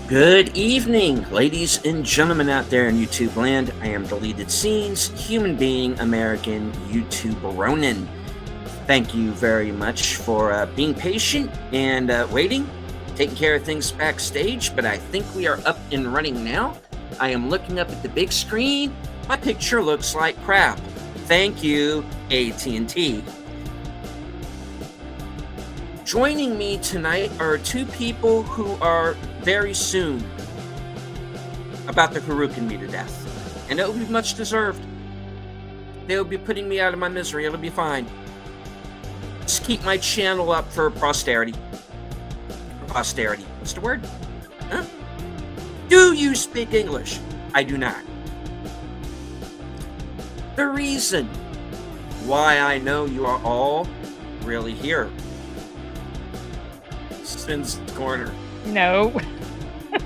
Good evening, ladies and gentlemen out there in YouTube land. I am Deleted Scenes, human being, American YouTube Ronin. Thank you very much for being patient and waiting, taking care of things backstage, but I think we are up and running now. I am looking up at the big screen. My picture looks like crap. Thank you, AT&T. Joining me tonight are two people who are very soon about to Harukin me to death. And it will be much deserved. They will be putting me out of my misery. It'll be fine. Just keep my channel up for posterity. Posterity. What's the word? Huh? Do you speak English? I do not. The reason why I know you are all really here. Sin's corner. No.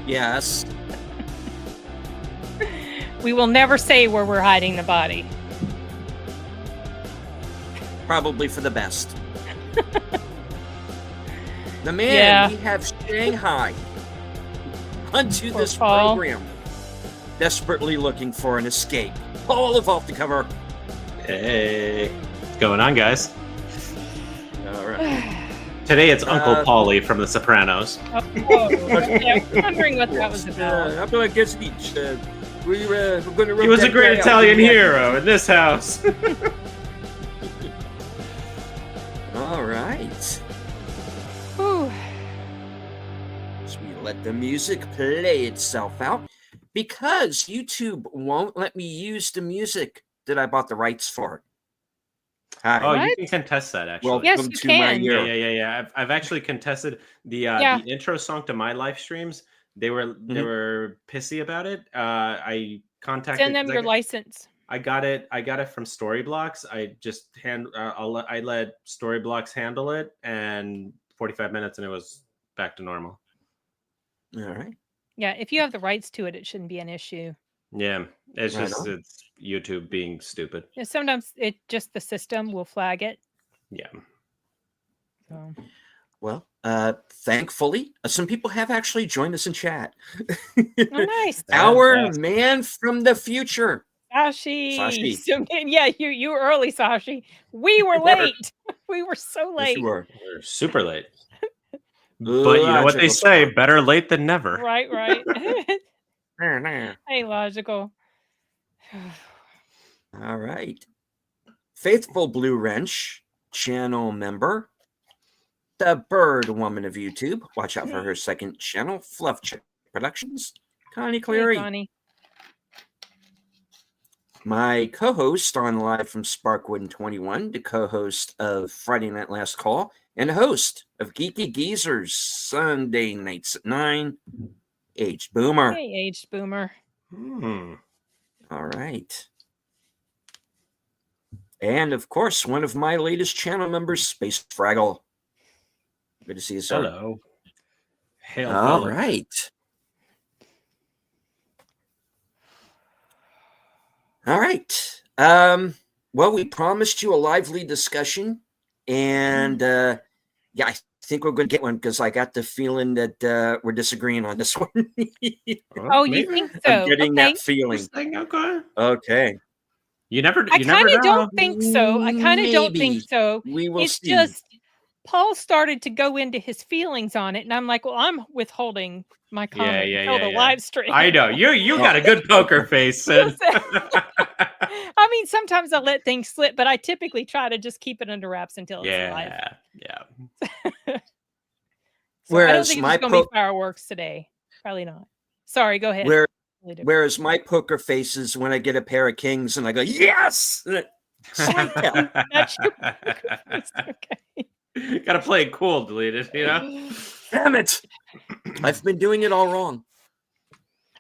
Yes. We will never say where we're hiding the body. Probably for the best. The man we have Shanghai onto this Paul. program, desperately looking for an escape. Paul of Off the Cover. Hey, what's going on, guys? All right. Today it's Uncle Paulie from The Sopranos. Oh, whoa. Yeah, I'm wondering what that was about. I'm going to get speech. We're going to. He was a great Italian hero in this house. All right. Whew. So we let the music play itself out because YouTube won't let me use the music that I bought the rights for. Hi. Oh, What? you can contest that, actually. Welcome Yes, you to my can. year. Yeah. I've actually contested the intro song to my live streams. They were pissy about it. I contacted. Send them your license. I got it from Storyblocks. I just I let Storyblocks handle it, and 45 minutes, and it was back to normal. All right. Yeah, if you have the rights to it, it shouldn't be an issue. Yeah, it's Right just on. it's YouTube being stupid. Yeah, sometimes the system will flag it. Yeah. So. Well, thankfully, some people have actually joined us in chat. Oh, nice. Our man from the future. Sashi. So, yeah, you were early, Sashi. We were late. We were so late. Yes, you were. We're super late. But you know what they say, better late than never. Right. Hey, logical. All right. Faithful Blue Wrench, channel member. The Bird Woman of YouTube. Watch out for her second channel, Fluff Chick Productions. Connie Cleary. Hey, Connie. My co-host on Live from Sparkwood 21, the co-host of Friday Night Last Call, and host of Geeky Geezers Sunday nights at 9, Aged Boomer. Hey, Aged Boomer. All right. And, of course, one of my latest channel members, Space Fraggle. Good to see you, sir. Hello. Hail All Philip. right. All right. Well, we promised you a lively discussion, and I think we're going to get one because I got the feeling that we're disagreeing on this one. Oh, you think so? I'm getting that feeling. Okay. You never. I kind of don't think so. I kind of don't think Maybe. so. We will It's see. just Paul started to go into his feelings on it, and I'm like, well, I'm withholding my comment until the live stream. I know you got a good poker face. Sid. I mean, sometimes I let things slip, but I typically try to just keep it under wraps until it's live. Yeah. So I don't think there's going to be fireworks today. Probably not. Sorry, go ahead. Whereas my poker face is when I get a pair of kings and I go, yes! That's your poker face. Okay. Gotta play it cool, Deleted, you know? Damn it! I've been doing it all wrong.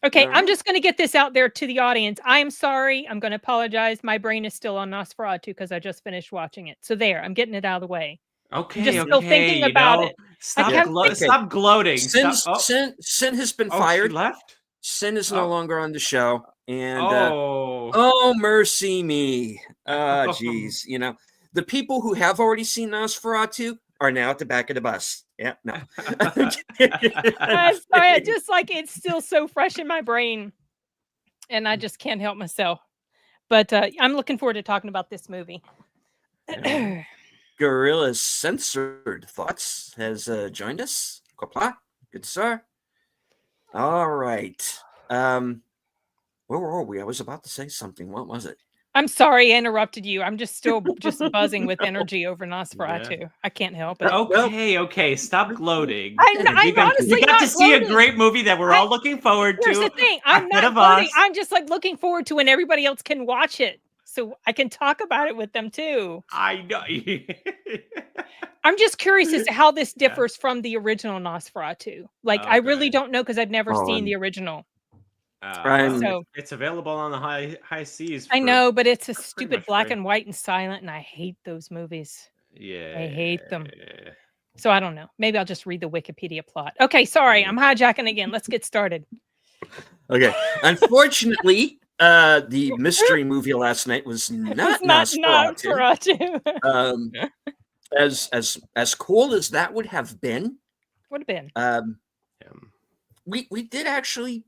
Okay, I'm just going to get this out there to the audience. I am sorry. I'm going to apologize. My brain is still on Nosferatu because I just finished watching it. So there, I'm getting it out of the way. Okay, I'm just still thinking about it. Stop gloating. Sin has been fired. She left? Sin is no longer on the show. And oh, mercy me. Geez. You know, the people who have already seen Nosferatu are now at the back of the bus. Yeah, no. I'm sorry, I just like it's still so fresh in my brain, and I just can't help myself. But I'm looking forward to talking about this movie. Gorilla's Censored Thoughts has joined us. Qapla', good sir. All right. Where were we? I was about to say something. What was it? I'm sorry I interrupted you. I'm just still just buzzing with energy over Nosferatu. Yeah. I can't help it. Okay. Stop gloating. I'm honestly we got not to see a gloating. great movie that we're all looking forward Here's to. the thing. I'm ahead not of gloating. us. I'm just like looking forward to when everybody else can watch it, so I can talk about it with them too. I know. I'm just curious as to how this differs from the original Nosferatu. Like, I really Okay. don't know because I've never seen the original. Well, it's available on the high seas. I know, but it's a pretty stupid much black free. and white and silent, and I hate those movies. Yeah, I hate them. So I don't know. Maybe I'll just read the Wikipedia plot. Okay, sorry, I'm hijacking again. Let's get started. Okay. Unfortunately, the mystery movie last night was not Nosferatu. Nosferatu. As cool as that would have been, we did actually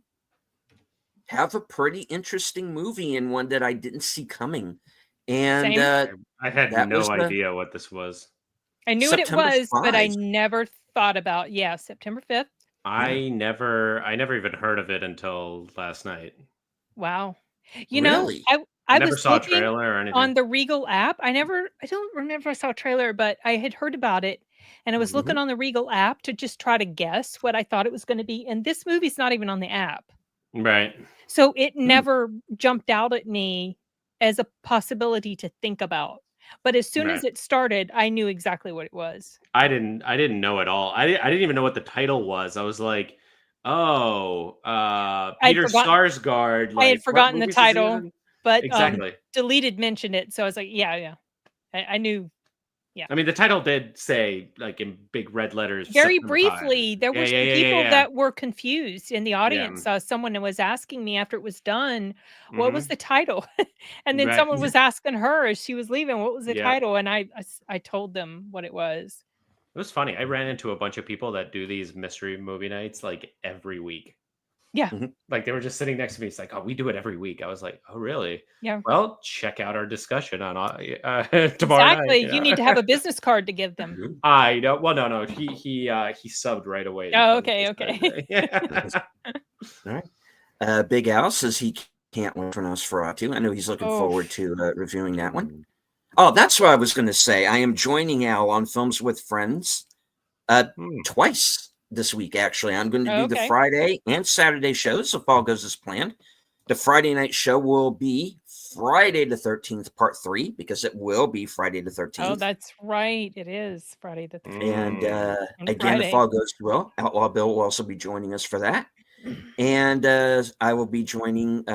have a pretty interesting movie and one that I didn't see coming. And I had no idea what this was. I knew September what it was, 5th. but I never thought about September 5th. I never even heard of it until last night. Wow. Really? I never was saw a looking trailer or anything on the Regal app. I don't remember I saw a trailer, but I had heard about it, and I was looking on the Regal app to just try to guess what I thought it was going to be. And this movie's not even on the app. Right. So it never jumped out at me as a possibility to think about. But as soon as it started, I knew exactly what it was. I didn't know at all. I didn't even know what the title was. I was like, oh, Peter Sarsgaard. I had forgotten the title, but exactly. Deleted mentioned it, so I was like, yeah. I knew. Yeah. I mean, the title did say, like, in big red letters. Very September briefly, 5. there were some people that were confused in the audience. Someone was asking me after it was done, what was the title? And then someone was asking her as she was leaving, what was the title? And I told them what it was. It was funny. I ran into a bunch of people that do these mystery movie nights like every week. Yeah. Like they were just sitting next to me. It's like, oh, we do it every week. I was like, oh, really? Yeah. Well, check out our discussion on tomorrow Exactly. night. You need to have a business card to give them. I know. Well, no. He subbed right away. Oh, okay. All right. Big Al says he can't wait for Nosferatu. I know he's looking forward to reviewing that one. Oh, that's what I was going to say. I am joining Al on Films with Friends twice this week, actually. I'm going to do the Friday and Saturday shows if all goes as planned. The Friday night show will be Friday the 13th, part 3, because it will be Friday the 13th. Oh, that's right. It is Friday the 13th. And again, if all goes well, Outlaw Bill will also be joining us for that. And I will be joining,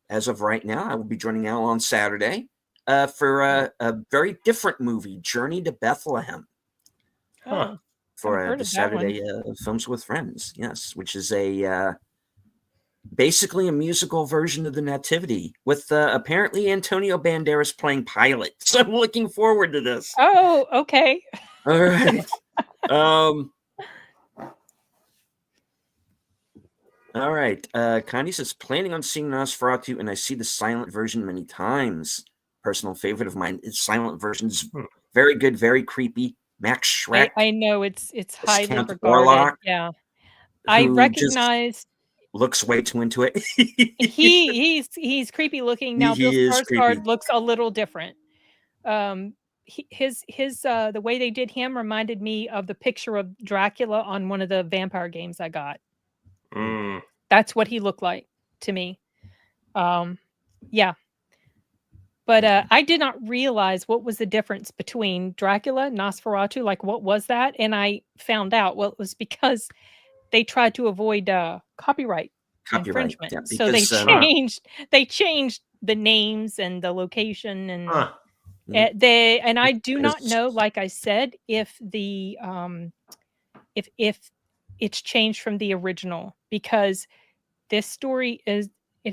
as of right now, I will be joining Al on Saturday for a very different movie, Journey to Bethlehem. For the Saturday Films with Friends, yes, which is basically a musical version of the Nativity with apparently Antonio Banderas playing Pilate. So I'm looking forward to this. Oh, okay. All right. All right. Connie says, planning on seeing Nosferatu, and I see the silent version many times. Personal favorite of mine. Its silent version is very good, very creepy. Max Schreck. I know it's highly Count regarded. Warlock, yeah, I recognize. Looks way too into it. he's creepy looking. Now Bill Skarsgård looks a little different. His the way they did him reminded me of the picture of Dracula on one of the vampire games I got. That's what he looked like to me. Yeah. But I did not realize what was the difference between Dracula and Nosferatu. Like, what was that? And I found out, well, it was because they tried to avoid copyright infringement. Yeah, because, so they changed the names and the location and I do not know, like I said, if the if it's changed from the original, because this story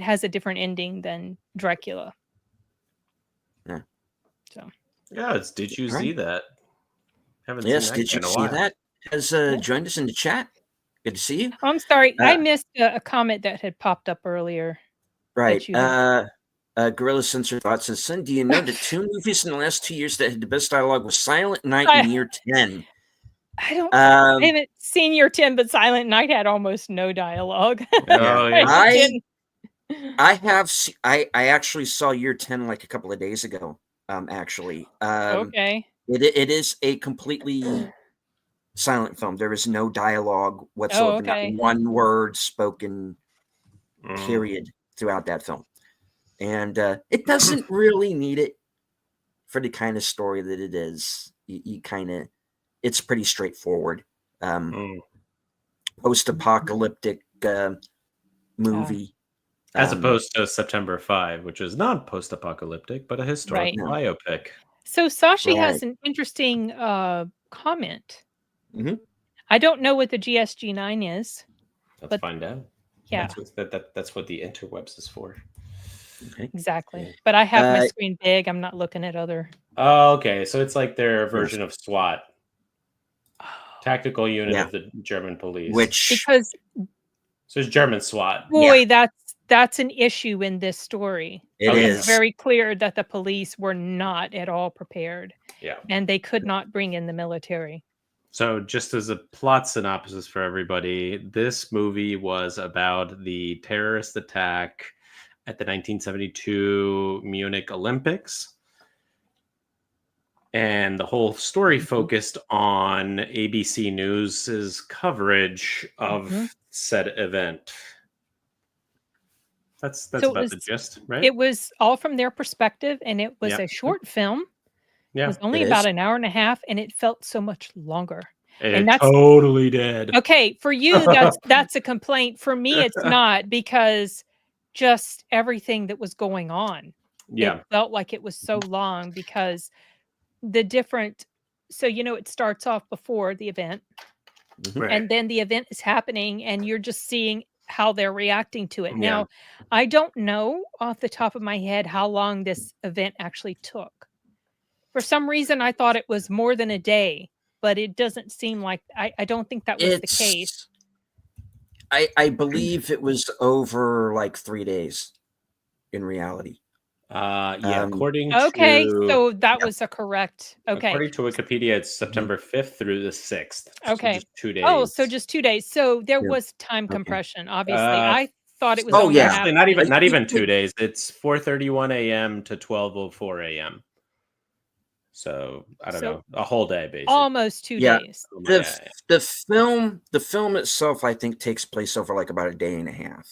has a different ending than Dracula. Yeah. So. Yeah, did you see that? Yes, did you see that? has joined us in the chat. Good to see you. Oh, I'm sorry, I missed a comment that had popped up earlier. Right. Gorilla Sensor Thought says, son, do you know that 2 movies in the last 2 years that had the best dialogue was Silent Night and Year 10? I haven't seen Year 10, but Silent Night had almost no dialogue. Oh, yeah. I actually saw Year 10 like a couple of days ago. Actually. Okay. It is a completely silent film. There is no dialogue whatsoever. Not one word spoken, period, throughout that film. And it doesn't really need it for the kind of story that it is. You kind of, it's pretty straightforward. Post-apocalyptic movie. As opposed to September 5, which is not post-apocalyptic, but a historical biopic. So Sashi has an interesting comment. I don't know what the GSG9 is. Let's find out. Yeah. That's what the interwebs is for. Okay. Exactly. But I have my screen big. I'm not looking at other. Oh, okay. So it's like their version of SWAT. Tactical unit of the German police. Because so it's German SWAT. Boy, that's an issue in this story. It's very clear that the police were not at all prepared. Yeah. And they could not bring in the military. So just as a plot synopsis for everybody, this movie was about the terrorist attack at the 1972 Munich Olympics. And the whole story focused on ABC News's coverage of said event. That's about the gist, right? It was all from their perspective, and it was a short film. Yeah, it was only about an hour and a half, and it felt so much longer. And that's totally did. Okay, for you, that's a complaint. For me, it's not, because just everything that was going on. Yeah, it felt like it was so long because the different. So it starts off before the event, and then the event is happening, and you're just seeing how they're reacting to it. Now, I don't know off the top of my head how long this event actually took. For some reason, I thought it was more than a day, but it doesn't seem like, I don't think that was the case. I believe it was over like 3 days in reality. According to... so that was a correct... Okay. According to Wikipedia, it's September 5th through the 6th. Okay. So just 2 days. Oh, so just 2 days. So there was time compression, obviously. I thought it was actually not even 2 days. It's 4:31 a.m. to 12:04 a.m. So I don't know, a whole day basically. Almost 2 days. The film itself, I think, takes place over like about a day and a half.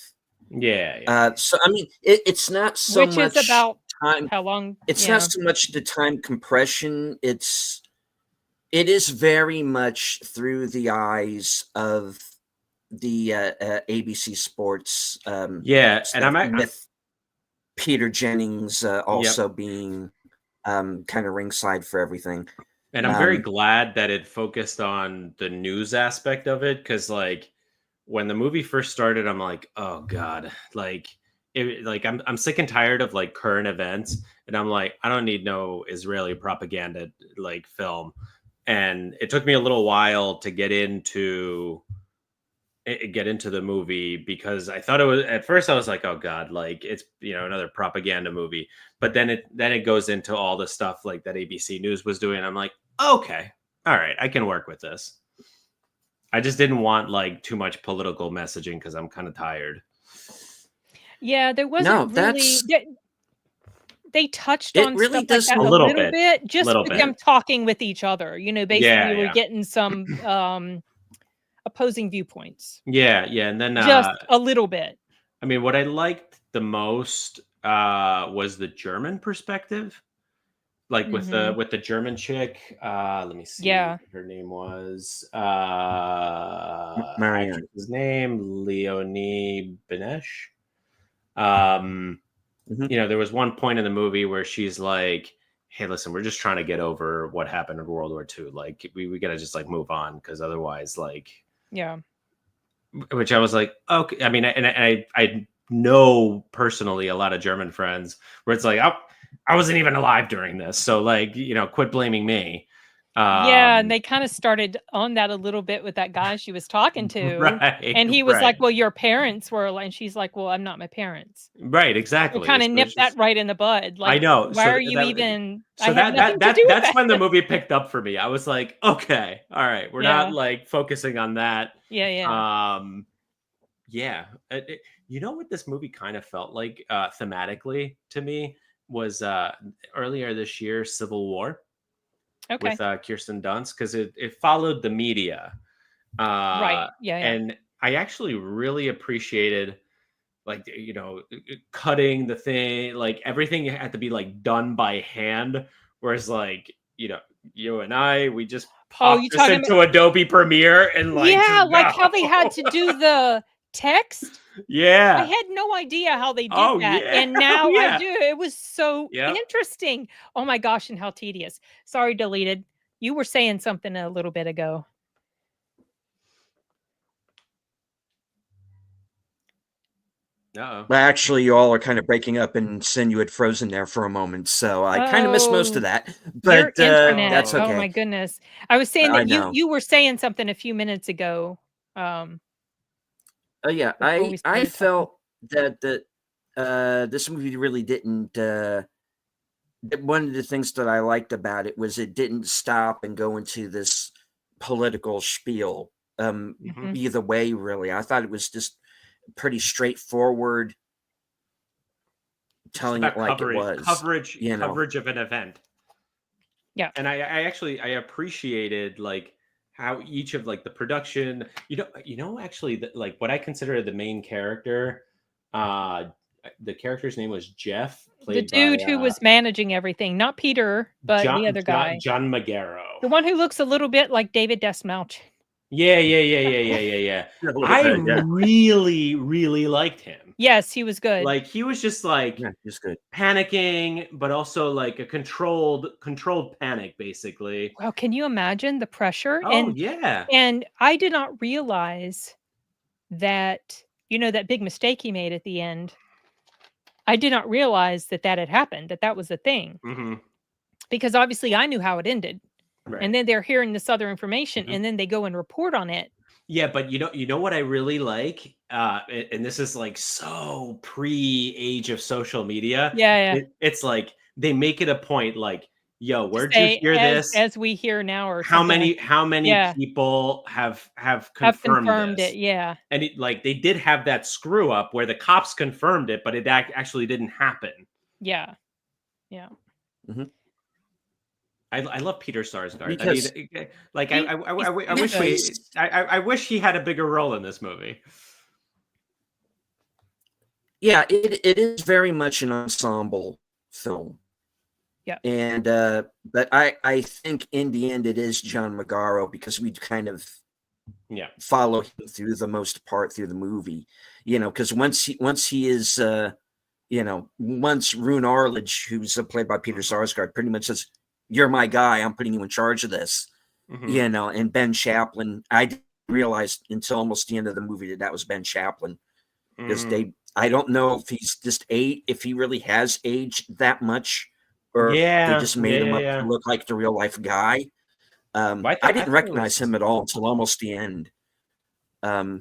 Yeah. So I mean, it's not so much. Which is about time. How long? It's not so much the time compression. It is very much through the eyes of the ABC Sports. And I'm with Peter Jennings also being kind of ringside for everything. And I'm very glad that it focused on the news aspect of it, because like when the movie first started, I'm like, oh god, I'm sick and tired of like current events, and I'm like, I don't need no Israeli propaganda like film. And it took me a little while to get into the movie, because I thought it was, at first I was like, oh god, like it's another propaganda movie, but then it goes into all the stuff like that ABC News was doing. I'm like, okay, all right, I can work with this. I just didn't want like too much political messaging because I'm kind of tired. Yeah, there wasn't really. They touched on really stuff like that a little bit, just with them talking with each other. Basically, we're getting some opposing viewpoints. Yeah, and then just a little bit. I mean, what I liked the most was the German perspective, like with the German chick. Let me see. Yeah, her name was Marianne. His name Leonie Benesch. There was one point in the movie where she's like, hey, listen, we're just trying to get over what happened in World War II. Like, we got to just like move on, because otherwise, like, which I was like, okay. I mean, and I know personally a lot of German friends where it's like, I wasn't even alive during this, so like, quit blaming me. Yeah, and they kind of started on that a little bit with that guy she was talking to. Right. And he was right. like, well, your parents were, and she's like, well, I'm not my parents. Right, So exactly. kind of So nipped that right in the bud. I Like, know. why So are you even? I have nothing to do with that's that. when the movie picked up for me. I was like, okay, all right, we're not Yeah. like focusing on that. Yeah. Yeah. You know what this movie kind of felt like thematically to me was earlier this year, Civil War Okay. with Kirsten Dunst, because it followed the media. Right. Yeah. And I actually really appreciated, like, cutting the thing, like everything had to be like done by hand, whereas like you and I, we just popped you this talking into Adobe Premiere and like Yeah, just like go. how they had to do the text. I Yeah. had no idea how they did Oh that. yeah. And now Oh, I yeah. do. It was so Yep. interesting. Oh my gosh, and how tedious. Sorry, deleted. You were saying something a little bit ago. Uh-oh. Well, actually, you all are kind of breaking up, and Sin, you had frozen there for a moment, so I kind of missed most of that. Your But internet. that's Oh my okay. goodness. I was saying I that know. you were saying something a few minutes ago. Yeah, Before we I started talking. felt that this movie really didn't. One of the things that I liked about it was it didn't stop and go into this political spiel either way. Really, I thought it was just pretty straightforward, telling it like it was. Coverage of an event. Yeah. And I actually I appreciated like how each of like the production, actually like what I consider the main character, the character's name was Jeff, The played dude by who was managing everything, not Peter, but the other guy. John Magaro. The one who looks a little bit like David Desmouch. Yeah. I really, really liked him. Yes, he was good. Like he was just like he's good. Panicking, but also like a controlled panic, basically. Well, can you imagine the pressure? Oh, yeah. And I did not realize that, that big mistake he made at the end. I did not realize that had happened, that was a thing. Mm-hmm. Because obviously I knew how it ended. Right. And then they're hearing this other information and then they go and report on it. Yeah, but you know what I really like? And this is like so pre-age of social media. Yeah. It's like they make it a point like, yo, where'd you hear this? As we hear now, or how many people have confirmed this? It? Yeah. And like they did have that screw up where the cops confirmed it, but it actually didn't happen. Yeah. Mm-hmm. I love Peter Sarsgaard. Because I mean, like I wish he had a bigger role in this movie. Yeah, it is very much an ensemble film. Yeah. And but I think in the end it is John Magaro, because we kind of follow him through the most part through the movie. Because once he is once Rune Arledge, who's played by Peter Sarsgaard, pretty much says, "You're my guy. I'm putting you in charge of this." Mm-hmm. And Ben Chaplin, I didn't realize until almost the end of the movie that was Ben Chaplin, because I don't know if he's just if he really has aged that much, or they just made him up to look like the real life guy. I didn't recognize him at all until almost the end. But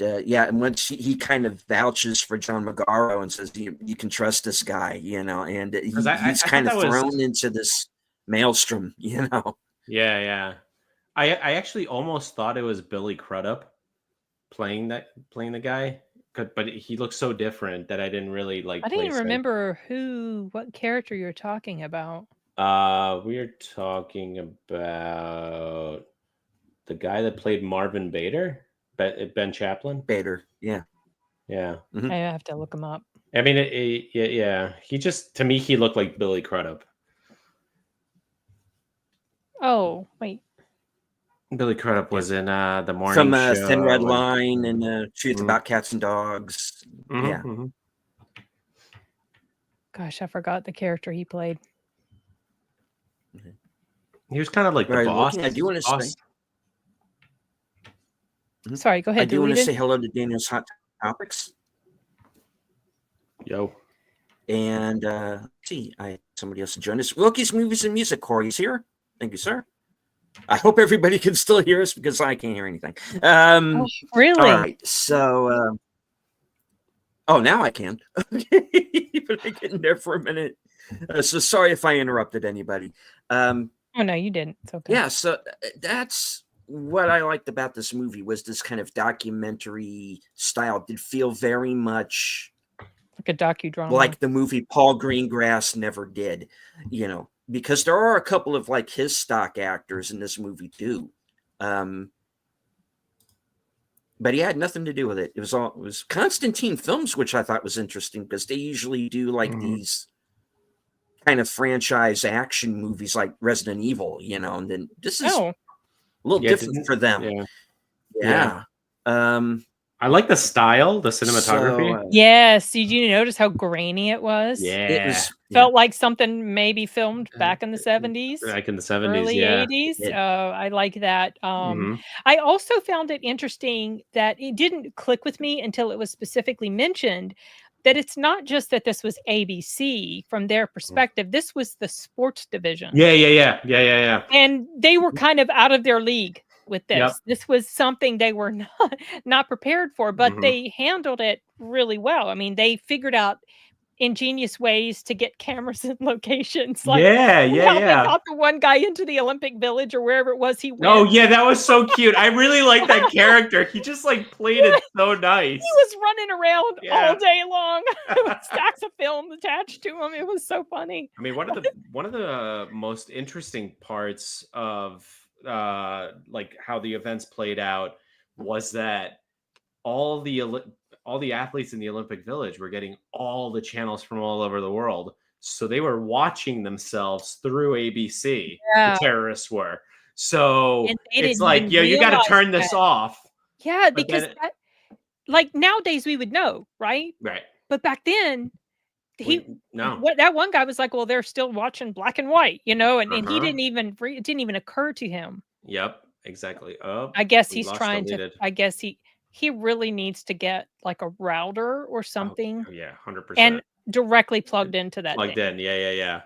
and once he kind of vouches for John Magaro and says, you can trust this guy, and he's kind of thrown into this maelstrom, Yeah. I actually almost thought it was Billy Crudup playing the guy, but he looks so different that I didn't really like. I didn't remember what character you're talking about. We're talking about the guy that played Marvin Bader. Ben Chaplin? Bader, yeah. Mm-hmm. I have to look him up. I mean, he just, to me, he looked like Billy Crudup. Oh, wait. Billy Crudup was in the morning show. From Thin Red Line and Truth About Cats and Dogs. Mm-hmm, yeah. Mm-hmm. Gosh, I forgot the character he played. He was kind of like the boss. I do want to say... Sorry, go ahead. I do want to say hello to Daniel's Hot Topics. Yo. And I somebody else to join us. Wilkie's Movies and Music. Corey's here. Thank you, sir. I hope everybody can still hear us because I can't hear anything. Really? All right. So, now I can. But I get in there for a minute. So sorry if I interrupted anybody. Oh, no, you didn't. It's okay. Yeah. So that's what I liked about this movie, was this kind of documentary style. It did feel very much like a docudrama, like the movie Paul Greengrass never did, because there are a couple of like his stock actors in this movie too. But he had nothing to do with it. It was Constantine Films, which I thought was interesting because they usually do like these kind of franchise action movies like Resident Evil, and then this is a little different for them. Yeah. I like the style, the cinematography. Yes. Did you notice how grainy it was? Yeah. Felt like something maybe filmed back in the 70s. Back in the 70s, early 80s. I like that. I also found it interesting that it didn't click with me until it was specifically mentioned that it's not just that this was ABC from their perspective. This was the sports division. Yeah. And they were kind of out of their league with this. Yep. This was something they were not prepared for, but they handled it really well. I mean, they figured out ingenious ways to get cameras in locations. Like they got the one guy into the Olympic Village or wherever it was he went. Oh yeah, that was so cute. I really like that character. He just like played it so nice. He was running around all day long with stacks of film attached to him. It was so funny. I mean, one of the most interesting parts of like how the events played out was that all the athletes in the Olympic Village were getting all the channels from all over the world. So they were watching themselves through ABC. The terrorists were. So it's like, you got to turn this off. Yeah, because like nowadays we would know, right? Right. But back then, no. That one guy was like, well, they're still watching black and white, and he it didn't even occur to him. Yep, exactly. Oh, I guess he's trying to. I guess he really needs to get like a router or something. 100%. And directly plugged into that. Plugged in, yeah.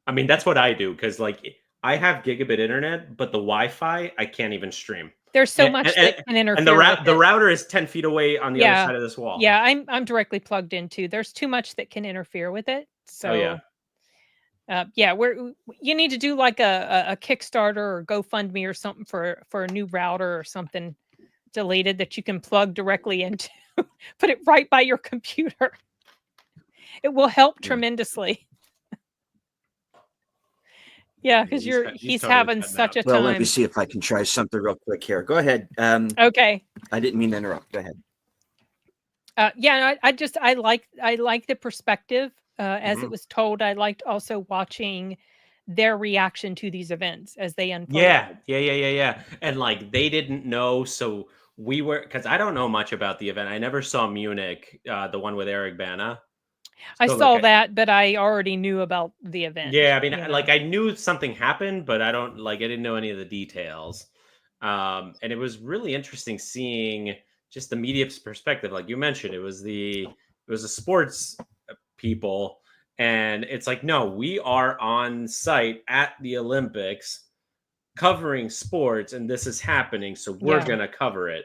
I mean, that's what I do because like I have gigabit internet, but the Wi-Fi I can't even stream. There's so much that can interfere. And the router is 10 feet away on the other side of this wall. Yeah, I'm directly plugged into. There's too much that can interfere with it. So you need to do like a Kickstarter or GoFundMe or something for a new router or something deleted that you can plug directly into. Put it right by your computer. It will help tremendously. Yeah, because he's totally having such a time. Well, let me see if I can try something real quick here. Go ahead. Okay. I didn't mean to interrupt. Go ahead. I like the perspective as it was told. I liked also watching their reaction to these events as they unfold. Yeah. And like they didn't know, so we were, because I don't know much about the event. I never saw Munich, the one with Eric Bana. I saw that, but I already knew about the event. Yeah, I mean, like I knew something happened, but I didn't know any of the details. And it was really interesting seeing just the media's perspective. Like you mentioned, it was the sports people, and it's like, no, we are on site at the Olympics covering sports, and this is happening, so we're gonna cover it.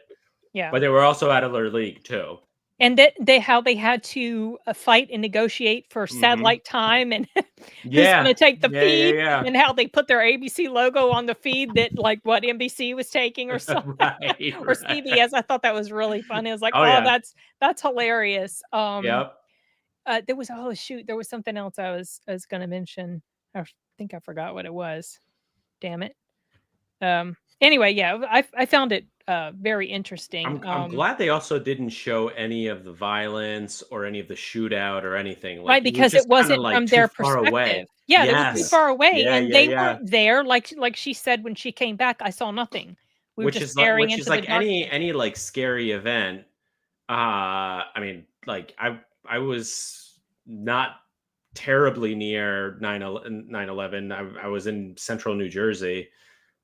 Yeah, but they were also out of their league too. And that they had to fight and negotiate for satellite time and who's going to take the feed and how they put their ABC logo on the feed that like what NBC was taking or something or CBS. I thought that was really funny. I was like, that's hilarious. There was there was something else I was going to mention. I think I forgot what it was. Damn it. Anyway, I found it very interesting. I'm glad they also didn't show any of the violence or any of the shootout or anything. Like, right, because it wasn't from their perspective. Away. Yeah, they were too far away, and they weren't there. Like she said when she came back, I saw nothing. We were just staring into the dark. any like scary event. I mean, like I was not terribly near 9/11. I was in central New Jersey.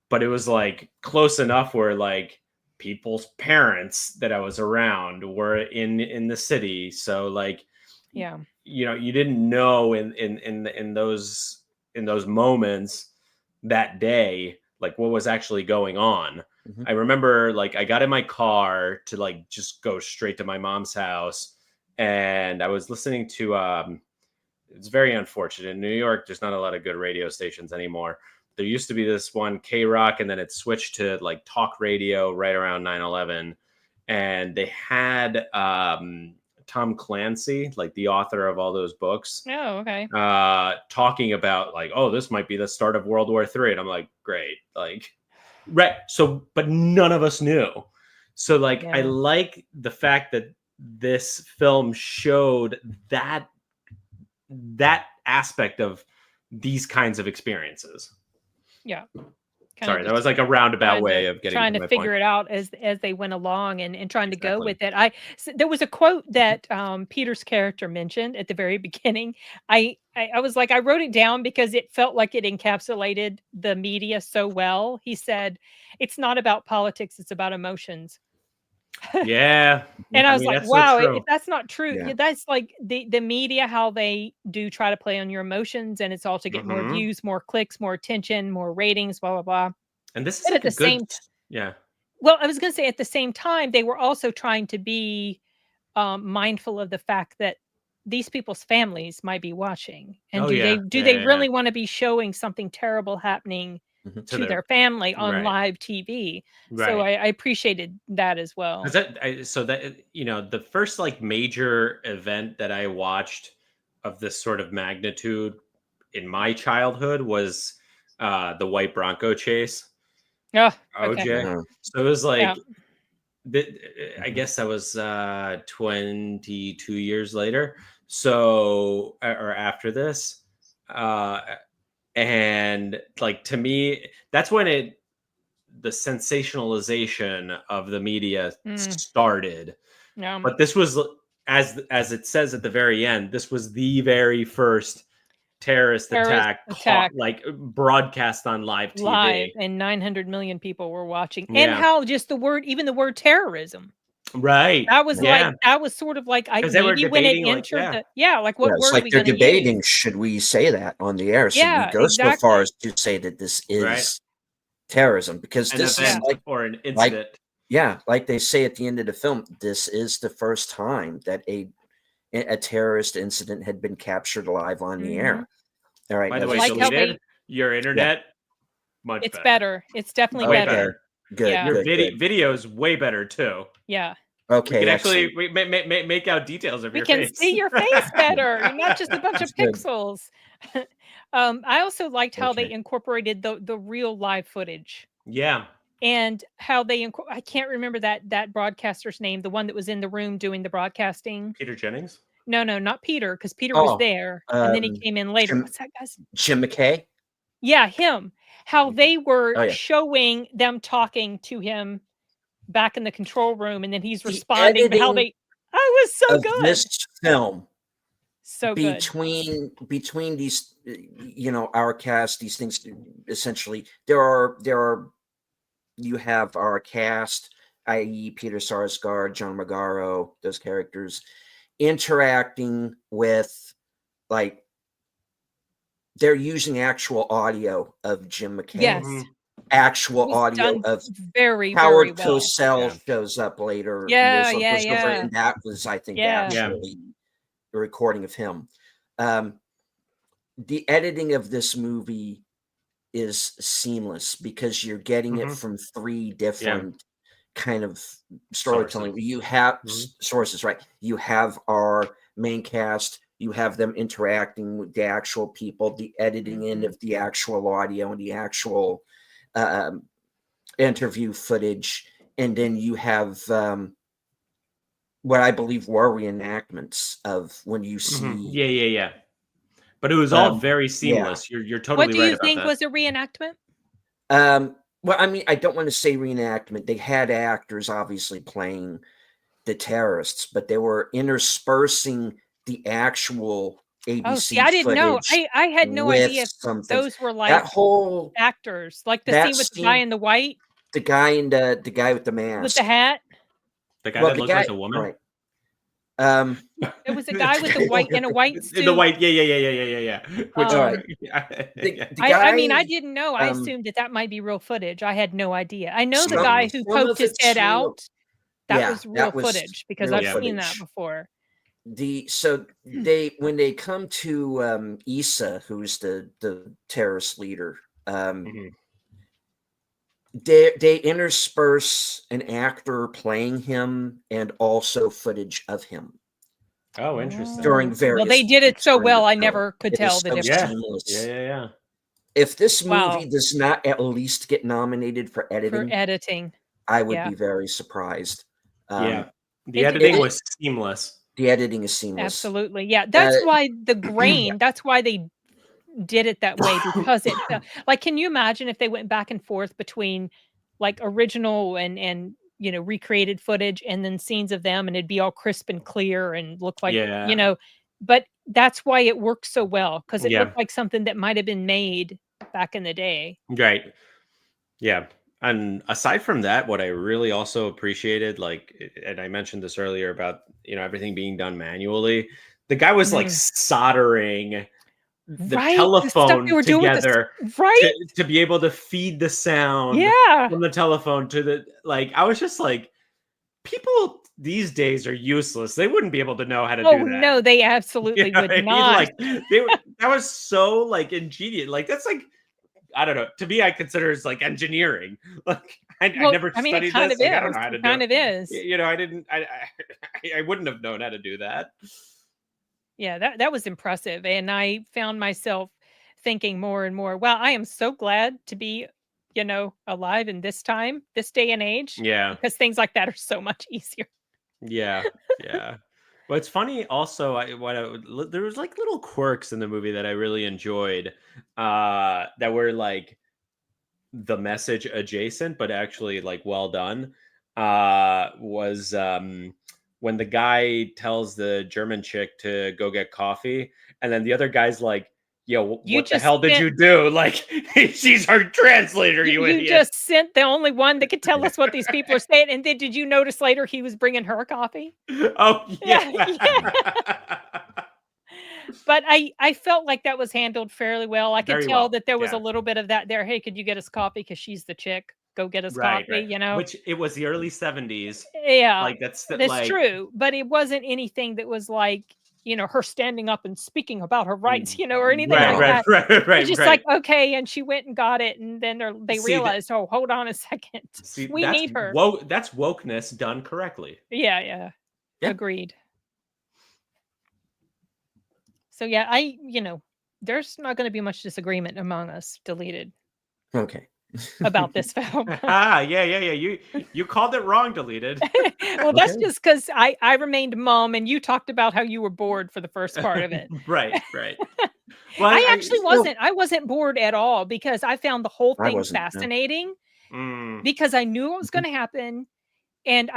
But it was like close enough where like people's parents that I was around were in the city. So like Yeah. You didn't know in those moments that day, like what was actually going on. I remember like I got in my car to like just go straight to my mom's house, and I was listening to it's very unfortunate. In New York, there's not a lot of good radio stations anymore. There used to be this one, K-Rock, and then it switched to like talk radio right around 9/11. And they had Tom Clancy, like the author of all those books, Oh, okay. talking about like, oh, this might be the start of World War III. And I'm like, great. Like, right. So, but none of us knew. So like, I like the fact that this film showed that aspect of these kinds of experiences. Yeah. Sorry, that was like a roundabout way of getting to figure it out as they went along and trying to go with it. There was a quote that Peter's character mentioned at the very beginning. I was like, I wrote it down because it felt like it encapsulated the media so well. He said, "It's not about politics; it's about emotions." Yeah. And I was like, wow, if that's not true, that's like the media, how they do try to play on your emotions, and it's all to get more views, more clicks, more attention, more ratings, blah, blah, blah. And this is like at the same well, I was going to say at the same time, they were also trying to be mindful of the fact that these people's families might be watching. And do they really want to be showing something terrible happening to their family on live TV? Right. So I appreciated that as well. The first like major event that I watched of this sort of magnitude in my childhood was the white Bronco chase. Oh, OJ. Okay. So it was like, I guess that was 22 years later. So, or after this. And like, to me, that's when the sensationalization of the media started. Yeah. But this was, as it says at the very end, this was the very first terrorist attack like broadcast on live TV. And 900 million people were watching. And how just the word terrorism. Right. That was that was sort of like maybe when it entered what word are we going to debating use? Should we say that on the air? Should we go so far as to say that this is terrorism? Because this is or an incident. Like they say at the end of the film, this is the first time that a terrorist incident had been captured live on the air. All right. By the way, deleted your internet. Much it's better. It's definitely better. Good. Yeah. Your video is way better too. Yeah. Okay. We can actually make out details of your face. We can see your face better. You're not just a bunch of pixels. I also liked how they incorporated the real live footage. Yeah. And how they I can't remember that broadcaster's name, the one that was in the room doing the broadcasting. Peter Jennings? No, not Peter, because Peter was there, and then he came in later. What's that guy's? Jim McKay? Yeah, him. How they were showing them talking to him back in the control room, and then he's responding. But how they was so good. This film, so between these, our cast, these things, essentially, there are. You have our cast, i.e., Peter Sarsgaard, John Magaro, those characters, interacting with, like, they're using actual audio of Jim McKay. Yes. Actual audio of very Howard well. Cosell shows up later. Yeah. And that was, I think, actually a recording of him. The editing of this movie is seamless because you're getting it from three different kind of storytelling. Sources. You have sources, right? You have our main cast, you have them interacting with the actual people, the editing in of the actual audio and the actual interview footage, and then you have what I believe were reenactments of when you see yeah. But it was all very seamless. You're totally right about that. What do you think was a reenactment? Well, I mean, I don't want to say reenactment. They had actors obviously playing the terrorists, but they were interspersing the actual ABC I didn't know. I had no idea those were like that whole actors. Like the scene with the guy in the white. The guy with the mask. With the hat. The guy that looks like a woman? Right. It was a guy with a white suit. The white, yeah. Which, the guy, I mean, I didn't know. I assumed that might be real footage. I had no idea. I know the guy who poked his head out. That was real footage because I've seen that before. When they come to Issa, who's the terrorist leader, they intersperse an actor playing him and also footage of him. Oh, interesting. During various, well, they did it so well, I never could tell the difference. Yeah. If this movie does not at least get nominated for editing, I would be very surprised. The editing was seamless. The editing is seamless. Absolutely. Yeah. That's why the grain, that's why they did it that way, because it like, can you imagine if they went back and forth between like original and recreated footage and then scenes of them, and it'd be all crisp and clear and look like, but that's why it works so well, because it looked like something that might have been made back in the day. Right. Yeah. And aside from that, what I really also appreciated, like, and I mentioned this earlier about, everything being done manually, the guy was like soldering the telephone together to be able to feed the sound from the telephone to the, like, I was just like, people these days are useless. They wouldn't be able to know how to do that. Oh no, they absolutely would not. Like, that was so like ingenious. Like, that's like, I don't know. To me, I consider it's like engineering. Like, I never studied this. Like, I don't know how to do it. Kind of is. I didn't. I wouldn't have known how to do that. Yeah, that was impressive, and I found myself thinking more and more, wow, I am so glad to be, alive in this time, this day and age. Yeah, because things like that are so much easier. Yeah. Well, it's funny also, there was like little quirks in the movie that I really enjoyed, that were like the message adjacent, but actually like well done. Was when the guy tells the German chick to go get coffee, and then the other guy's like, yo, what the hell did you do? Like, she's our translator, you idiot. You just sent the only one that could tell us what these people are saying. And then did you notice later he was bringing her coffee? Oh, yeah. But I felt like that was handled fairly well. I could tell that there was a little bit of that there. Hey, could you get us coffee? Because she's the chick. Go get us coffee, Which, it was the early 70s. Yeah. Like, that's like, true. But it wasn't anything that was like, her standing up and speaking about her rights, or anything like that. Right. It's just like, okay, and she went and got it, and then they realized, oh, hold on a second, we need her. That's wokeness done correctly. Yeah. Agreed. So yeah, there's not going to be much disagreement among us. Deleted. Okay. About this film. Yeah. You called it wrong, Deleted. Well, that's just because I remained mum, and you talked about how you were bored for the first part of it. Right. Well, I actually wasn't. I wasn't bored at all, because I found the whole thing fascinating. Because I knew what was going to happen, and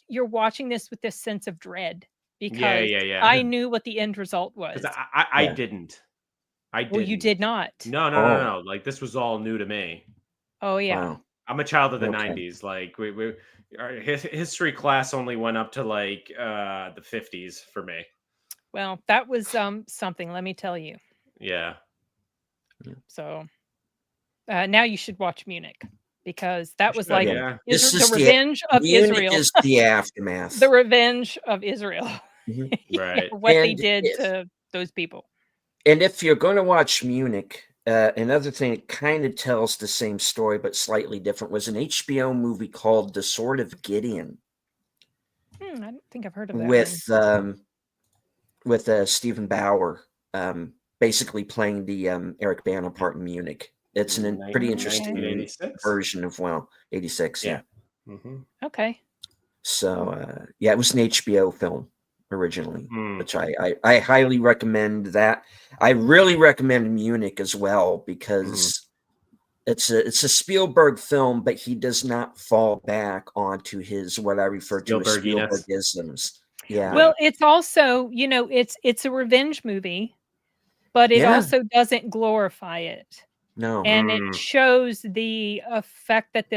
you're watching this with this sense of dread, because I knew what the end result was. I didn't. Well, you did not. No. Like, this was all new to me. Oh yeah. Wow. I'm a child of the 90s. Like, our history class only went up to like the 50s for me. Well, that was something, let me tell you. Yeah. So now you should watch Munich, because that was like this is the revenge of Israel. Is the aftermath. The revenge of Israel. Right. What they did to those people. And if you're going to watch Munich, another thing that kind of tells the same story but slightly different was an HBO movie called The Sword of Gideon. I don't think I've heard of that. With Stephen Bauer, basically playing the Eric Bana part in Munich. It's a pretty interesting version of 86. Yeah. Okay. So it was an HBO film originally, which I highly recommend that. I really recommend Munich as well, because it's a Spielberg film, but he does not fall back onto his what I refer to as Spielbergisms. Yeah. Well, it's also, it's a revenge movie, but it also doesn't glorify it. No. And it shows the effect that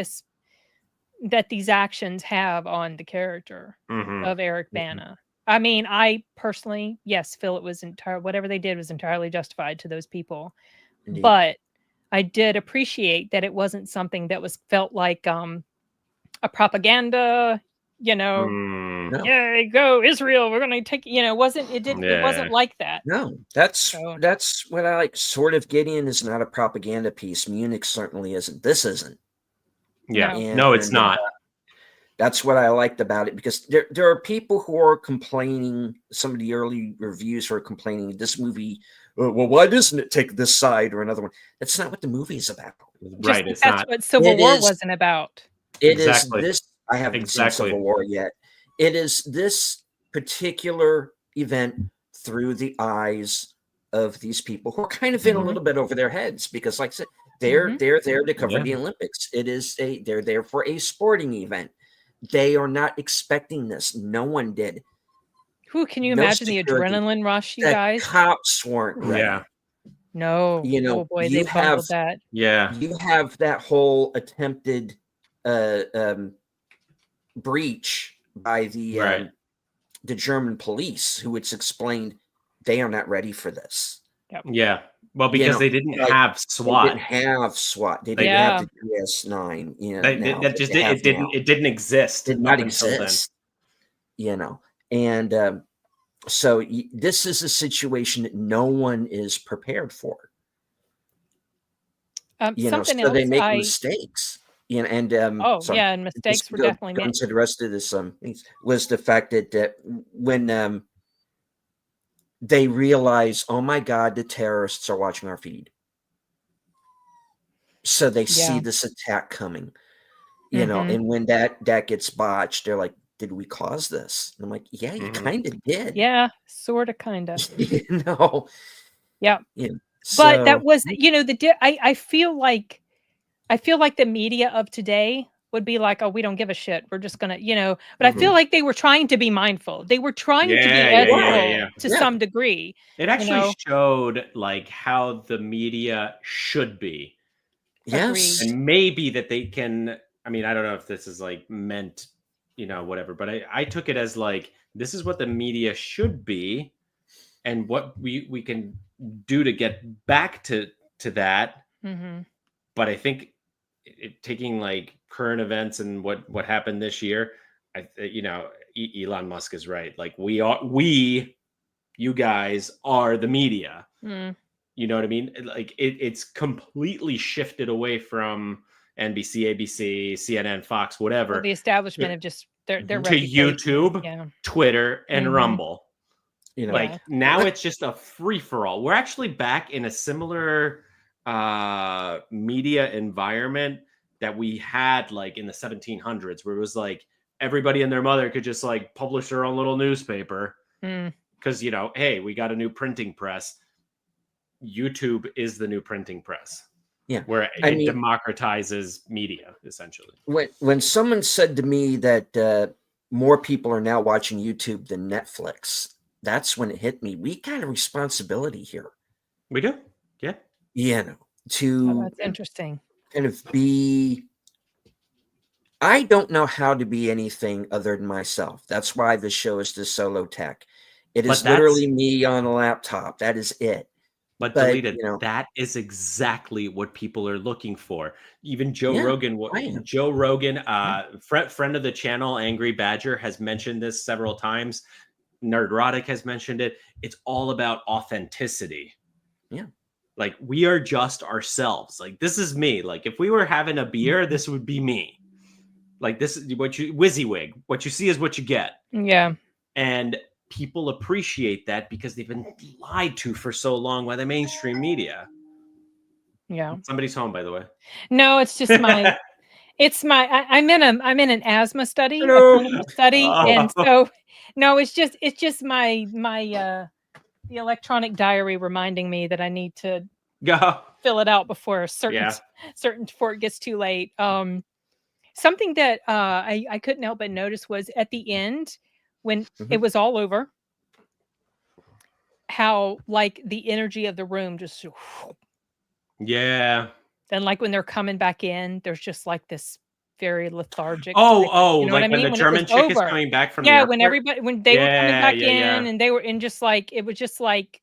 these actions have on the character of Eric Bana. I mean, I personally, yes, feel it was whatever they did was entirely justified to those people. Indeed. But I did appreciate that it wasn't something that was felt like a propaganda, No. yay, go Israel, we're gonna take, it wasn't like that. No, that's what I like. Sword of Gideon is not a propaganda piece. Munich certainly isn't. This isn't. Yeah. No, it's not. That's what I liked about it, because there are people who are complaining, some of the early reviews are complaining this movie, well, why doesn't it take this side or another one? That's not what the movie is about. Right. It's that's not what Civil War wasn't about. It is this. I haven't seen Civil War yet. It is this particular event through the eyes of these people who are kind of in a little bit over their heads, because, like I said, they're there to cover the Olympics. They're there for a sporting event. They are not expecting this. No one did. Who can you imagine the adrenaline rush, you guys? Cops weren't ready. Yeah. No. Oh boy, they bungled that. Yeah. You have that whole attempted breach by the German police, who it's explained they are not ready for this. Yep. Yeah. Well, because they didn't have SWAT. They didn't have SWAT. They didn't have the DS9. It didn't exist. Did not exist. And so this is a situation that no one is prepared for. Something so else they make mistakes. And mistakes were definitely made. To the rest of this was the fact that when they realize, oh my God, the terrorists are watching our feed, so they see this attack coming, and when that gets botched, they're like, did we cause this? And I'm like, yeah, you kind of did. Yeah, sort of, kind of. Yeah. But that was, I feel like the media of today would be like, oh, we don't give a shit. We're just going to, but I feel like they were trying to be mindful. They were trying to be ethical to some degree. It actually showed like how the media should be. Yes. And maybe that they can, I mean, I don't know if this is like meant, whatever, but I took it as like, this is what the media should be and what we can do to get back to that. Mm-hmm. But I think taking like current events and what happened this year, Elon Musk is right. Like you guys are the media. You know what I mean? Like it's completely shifted away from NBC, ABC, CNN, Fox, whatever. Well, the establishment of just their to YouTube, Twitter, and Rumble. Now it's just a free for all. We're actually back in a similar media environment that we had like in the 1700s, where it was like everybody and their mother could just like publish their own little newspaper because hey, we got a new printing press. YouTube is the new printing press. Yeah, where it democratizes media essentially. When someone said to me that more people are now watching YouTube than Netflix, that's when it hit me. We got a responsibility here. We do, yeah. That's interesting. Kind of be. I don't know how to be anything other than myself. That's why the show is the Solo Tech. It is literally me on a laptop. That is it. But deleted. That is exactly what people are looking for. Even Joe Rogan. Joe Rogan, friend of the channel, Angry Badger, has mentioned this several times. Nerdrotic has mentioned it. It's all about authenticity. Yeah. Like we are just ourselves. Like this is me. Like if we were having a beer, this would be me. Like this is WYSIWYG. What you see is what you get. Yeah. And people appreciate that because they've been lied to for so long by the mainstream media. Yeah. Somebody's home, by the way. No, it's just my. I'm in an asthma study, a clinical study, and so no, it's just my the electronic diary reminding me that I need to fill it out before before it gets too late. Something that I couldn't help but notice was at the end when it was all over, how like the energy of the room just yeah. Then like when they're coming back in, there's just like this very lethargic. Oh, you know like what I when mean? the German chick is over. coming back from the Yeah, airport? when they were coming back Yeah. in, and they were in, just like it was just like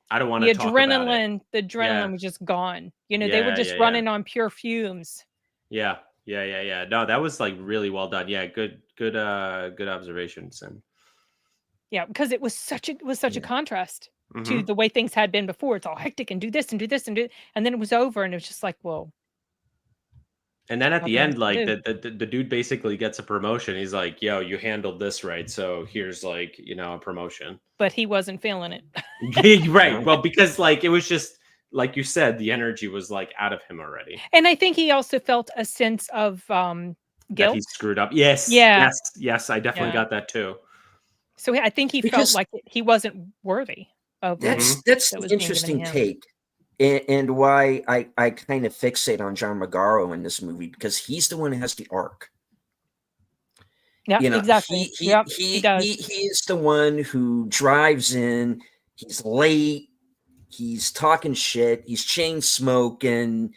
I don't want to talk about it. the adrenaline Yeah. was just gone. You know, they were just Yeah. running on pure fumes. Yeah. No, that was like really well done. Yeah, good observation, Sim. Yeah, because it was such a contrast to Mhm. the way things had been before. It's all hectic and do this and do this and do, and then it was over, and it was just like, well, And then at the nothing else end, to like do. the dude basically gets a promotion. He's like, "Yo, you handled this right, so here's like a promotion." But he wasn't feeling it. Right. Well, because like it was just like you said, the energy was like out of him already. And I think he also felt a sense of That guilt. he screwed up. Yes. Yeah. Yes. I definitely Yeah. got that too. So I think he felt like he wasn't worthy of That's that an was being given to interesting him. take. And why I kind of fixate on John Magaro in this movie, because he's the one who has the arc. Yeah, You know, exactly. he does. he is the one who drives in. He's late. He's talking shit. He's chain smoking.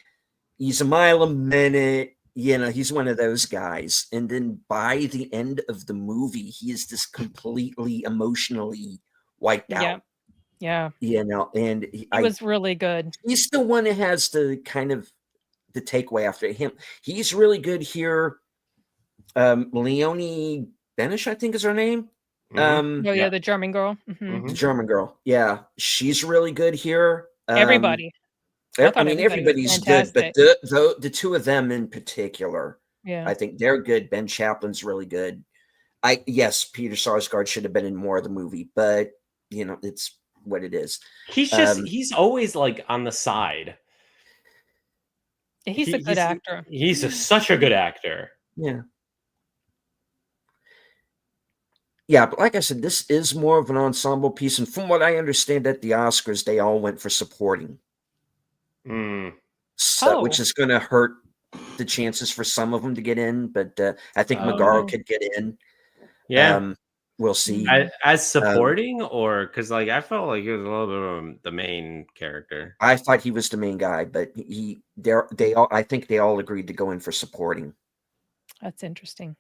He's a mile a minute. You know, he's one of those guys. And then by the end of the movie, he is just completely emotionally wiped out. Yeah. You know, and he was really good. He's the one that has the kind of the takeaway after him. He's really good here. Leonie Benish, I think is her name. The German girl. The German girl. Yeah, she's really good here. Everybody. I mean, everybody's good, but the two of them in particular, I think they're good. Ben Chaplin's really good. Yes, Peter Sarsgaard should have been in more of the movie, but you know, it's what it is. He's always like on the side. He's a good actor. He's such a good actor. Yeah. Yeah, but like I said, this is more of an ensemble piece, and from what I understand, at the Oscars, they all went for supporting. So, which is going to hurt the chances for some of them to get in, but I think Magaro could get in. Yeah, we'll see. As supporting, or because like I felt like he was a little bit of the main character. I thought he was the main guy, but I think they all agreed to go in for supporting. That's interesting.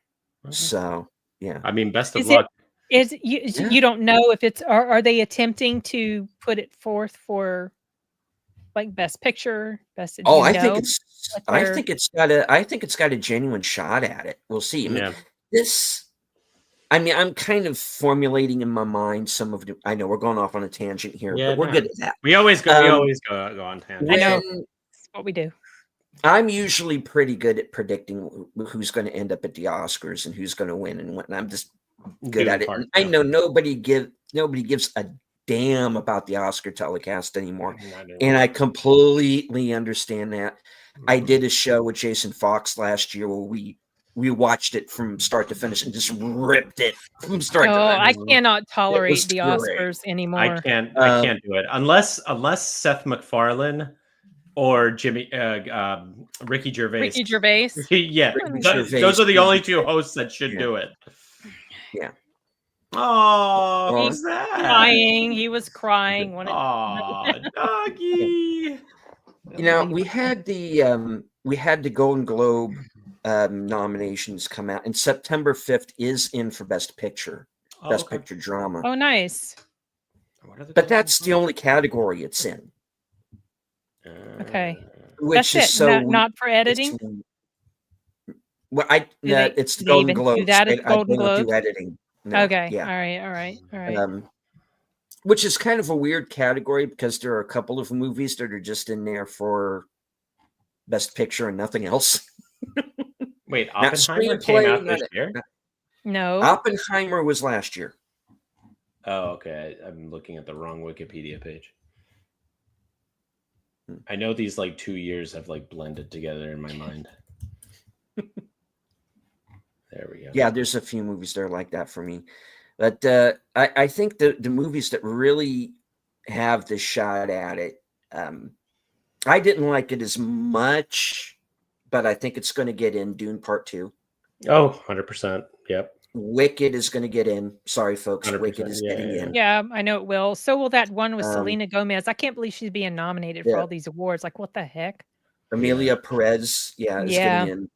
So yeah, I mean, best of luck. You don't know if it's are they attempting to put it forth for like best picture, best? I think it's got a genuine shot at it. We'll see. I mean, I'm kind of formulating in my mind some of the. I know we're going off on a tangent here, but we're good at that. We always go on tangents. I know. That's what we do. I'm usually pretty good at predicting who's going to end up at the Oscars and who's going to win and what. And I'm just good at it. And I know nobody gives a damn about the Oscar telecast anymore, and I completely understand that. I did a show with Jason Fox last year where we watched it from start to finish and just ripped it from start to finish. I cannot tolerate the Oscars anymore. I can't do it unless Seth MacFarlane or Ricky Gervais. Ricky Gervais. Yeah, those are the only two hosts that should do it. Yeah. Oh, who's that? Crying. He was crying. Oh, doggy. You know, we had the Golden Globe nominations come out, and September 5th is in for Best Picture, Best Picture Drama. Oh, nice. But that's the only category it's in. Okay. Which that's is it. Not for editing. Well, it's the Golden Globes. Do that at Golden Globes? Do editing. No, okay. Yeah. All right. Which is kind of a weird category because there are a couple of movies that are just in there for Best Picture and nothing else. Wait, Oppenheimer came out this year? No. Oppenheimer was last year. Oh, okay. I'm looking at the wrong Wikipedia page. I know these like 2 years have like blended together in my mind. There we go. Yeah, there's a few movies that are like that for me. But I think the movies that really have the shot at it, I didn't like it as much, but I think it's going to get in. Dune Part 2. Oh, 100%. Yep. Wicked is going to get in. Sorry, folks. Wicked is getting in. Yeah, I know it will. So will that one with Selena Gomez. I can't believe she's being nominated for all these awards. Like, what the heck? Emilia Perez, is getting in.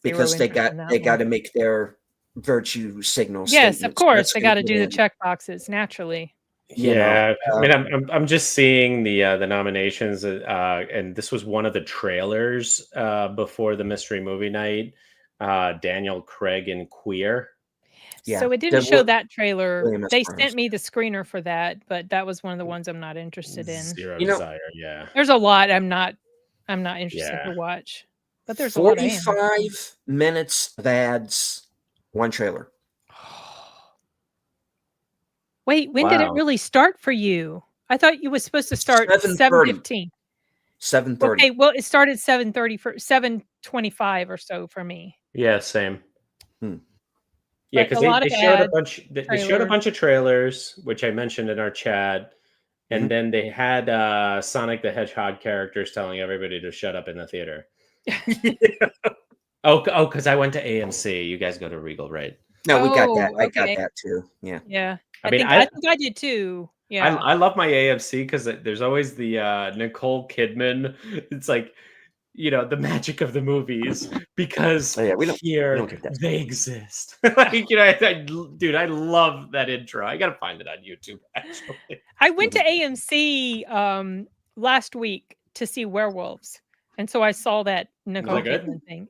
because they got to make their virtue signal. Yes, of course, they got to do the check boxes naturally. Yeah, I mean, I'm just seeing the nominations, and this was one of the trailers before the mystery movie night. Daniel Craig and Queer. Yeah. So it didn't show that trailer. They sent me the screener for that, but that was one of the ones I'm not interested in. Zero desire. Yeah, there's a lot I'm not interested to watch, but there's 45 minutes of ads, one trailer. Wait, when did it really start for you? I thought you was supposed to start 7:15. 7:30. Okay, well, it started 7:30 for 7:25 or so for me. Yeah, same. Yeah, because they showed a bunch of trailers, which I mentioned in our chat, and then they had Sonic the Hedgehog characters telling everybody to shut up in the theater. Oh, because I went to AMC. You guys go to Regal, right? No, we got that. I got that too. Yeah. Yeah. I think I did too. Yeah. I love my AMC because there's always the Nicole Kidman. It's like, the magic of the movies because they exist. Like, dude, I love that intro. I got to find it on YouTube, actually. I went to AMC last week to see Werewolves. And so I saw that Nicole Kidman thing.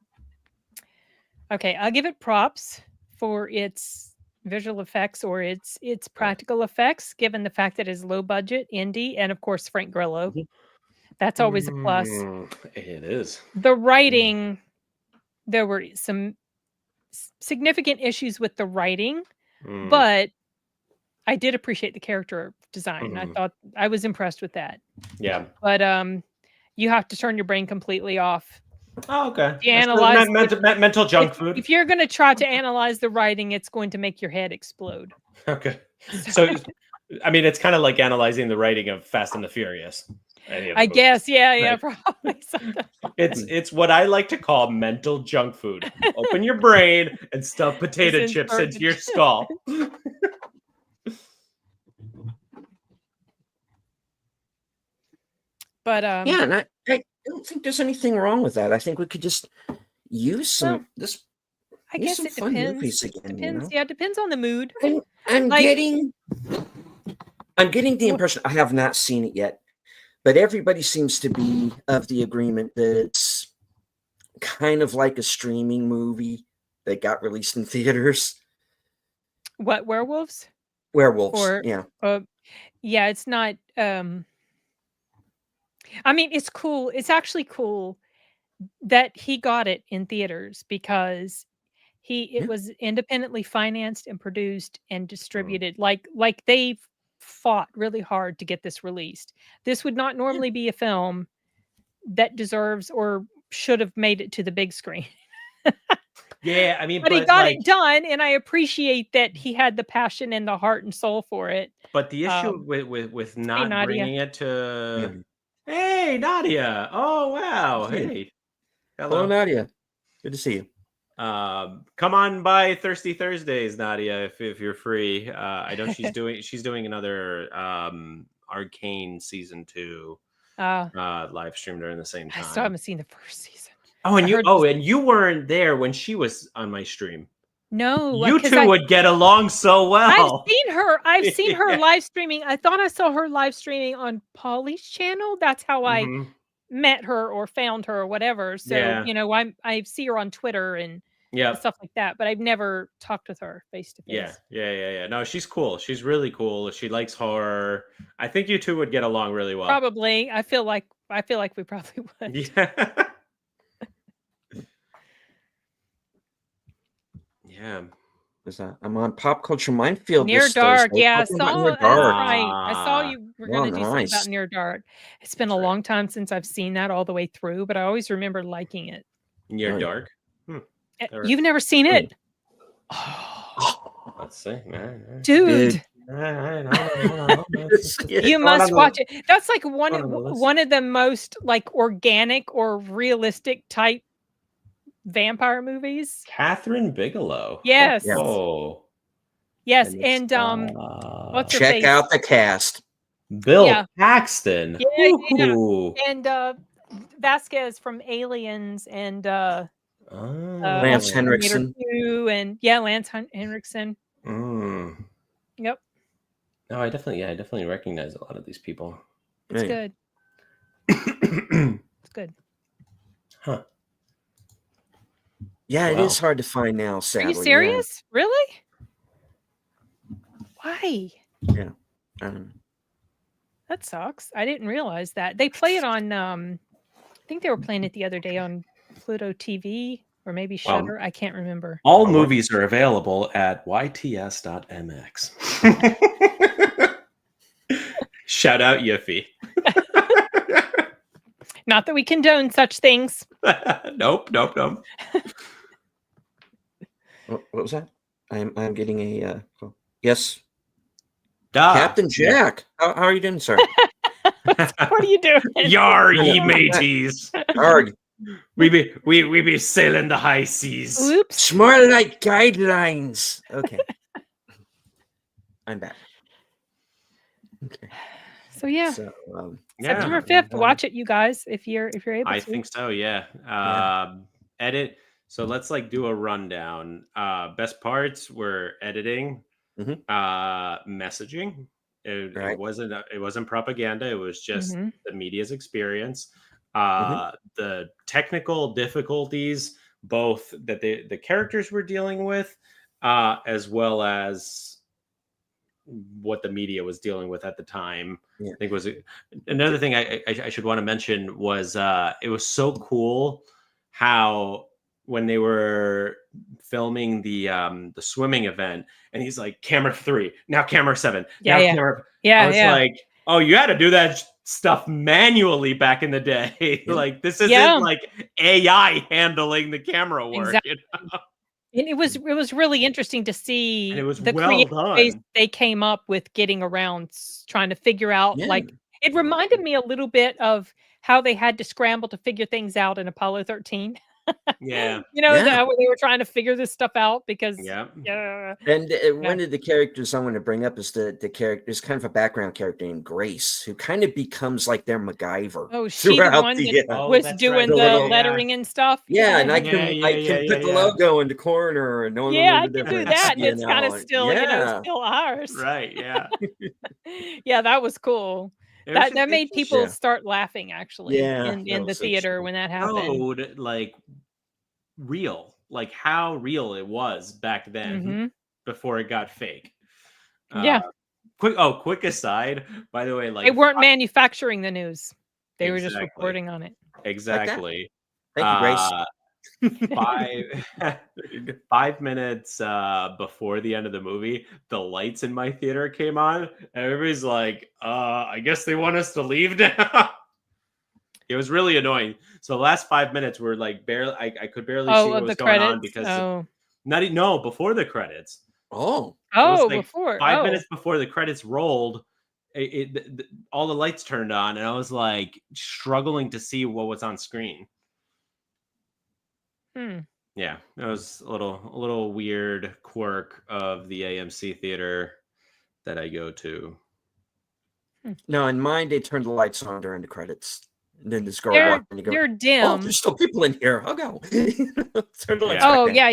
Okay, I'll give it props for its visual effects or its practical effects, given the fact that it's low budget, indie, and of course Frank Grillo. That's always a plus. It is. The writing, there were some significant issues with the writing, but I did appreciate the character design. I thought I was impressed with that. Yeah. But you have to turn your brain completely off. Oh, okay. Analyze mental junk food. If you're going to try to analyze the writing, it's going to make your head explode. Okay. So, I mean, it's kind of like analyzing the writing of Fast and the Furious. I guess, yeah, probably. It's what I like to call mental junk food. Open your brain and stuff potato chips into your skull. But yeah, and I don't think there's anything wrong with that. I think we could just use some I guess it depends. Again, Yeah, it depends on the mood. I'm getting the impression, I have not seen it yet, but everybody seems to be of the agreement that it's kind of like a streaming movie that got released in theaters. What, Werewolves? Werewolves, yeah. Yeah, it's not. I mean, it's cool. It's actually cool that he got it in theaters because it was independently financed and produced and distributed. Like they fought really hard to get this released. This would not normally be a film that deserves or should have made it to the big screen. Yeah, I mean, but he got it done, and I appreciate that he had the passion and the heart and soul for it. But the issue with not bringing it to Hey, Nadia! Oh, wow! Hey, hello, Nadia. Good to see you. Come on by Thirsty Thursdays, Nadia, if you're free. I know she's doing another Arcane season 2 live stream during the same time. I still haven't seen the first season. Oh, and you weren't there when she was on my stream. No, you two would get along so well. I've seen her live streaming. I thought I saw her live streaming on Polly's channel. That's how I met her or found her or whatever. So I see her on Twitter and stuff like that, but I've never talked with her face to face. Yeah. No, she's cool. She's really cool. She likes horror. I think you two would get along really well. Probably. I feel like we probably would. Yeah. Yeah. I'm on Pop Culture Minefield. Near Dark. Yeah, I saw Near Dark. I saw you were going to do something about Near Dark. It's been a long time since I've seen that all the way through, but I always remember liking it. Near Dark? You've never seen it? Let's see. Dude. You must watch it. That's like one of the most like organic or realistic type vampire movies. Catherine Bigelow. Yes. Oh. Yes, and what's her check face? out the cast. Bill Paxton. Yeah. And Vasquez from Aliens and Lance Henriksen. And Lance Henriksen. Yep. No, I definitely recognize a lot of these people. It's good. It's good. Huh. Yeah, it is hard to find now, sadly. Are you serious? Yeah. Really? Why? Yeah. That sucks. I didn't realize that. They play it on I think they were playing it the other day on Pluto TV or maybe Shudder. I can't remember. All movies are available at yts.mx. Shout out Yiffy. Not that we condone such things. Nope. What was that? I'm getting a yes. Captain Jack. How are you doing, sir? What are you doing? Yar, ye mateys. Arg. We be sailing the high seas. Oops. More like guidelines. Okay. I'm back. Okay. So yeah. September 5th. Watch it, you guys, if you're able to. I think so, yeah. Edit. So let's do a rundown. Best parts were editing, messaging. It wasn't propaganda. It was just the media's experience. The technical difficulties, both that the characters were dealing with, as well as what the media was dealing with at the time. I think was another thing I should want to mention was it was so cool how when they were filming the swimming event and he's like camera 3, now camera 7, camera. I was like, oh, you had to do that stuff manually back in the day. Like this isn't like AI handling the camera work. Exactly. You know? And it was really interesting to see the creative ways they came up with getting around trying to figure out. Like it reminded me a little bit of how they had to scramble to figure things out in Apollo 13. Yeah. When they were trying to figure this stuff out because And one of the characters I want to bring up is the character is kind of a background character named Grace, who kind of becomes like their MacGyver. Oh, she's the one that was doing the lettering and stuff. Yeah, and I can put the logo in the corner and no one I can do that. And it's kind of still, still ours. Right, yeah. Yeah, that was cool. That made people start laughing actually in the theater when that happened. Real, like how real it was back then before it got fake. Quick aside, by the way, they weren't manufacturing the news. They were just reporting on it. Exactly. Thank you, Grace. 5 minutes before the end of the movie, the lights in my theater came on, and everybody's like, I guess they want us to leave now. It was really annoying. So the last 5 minutes were like barely, I could barely see what was going on because before the credits. Before 5 minutes before the credits rolled, all the lights turned on, and I was like struggling to see what was on screen. Yeah, it was a little weird quirk of the AMC theater that I go to. No, in mine they turned the lights on during the credits. And then this girl walked in and you're dim. Oh, there's still people in here. I'll go. Turn the lights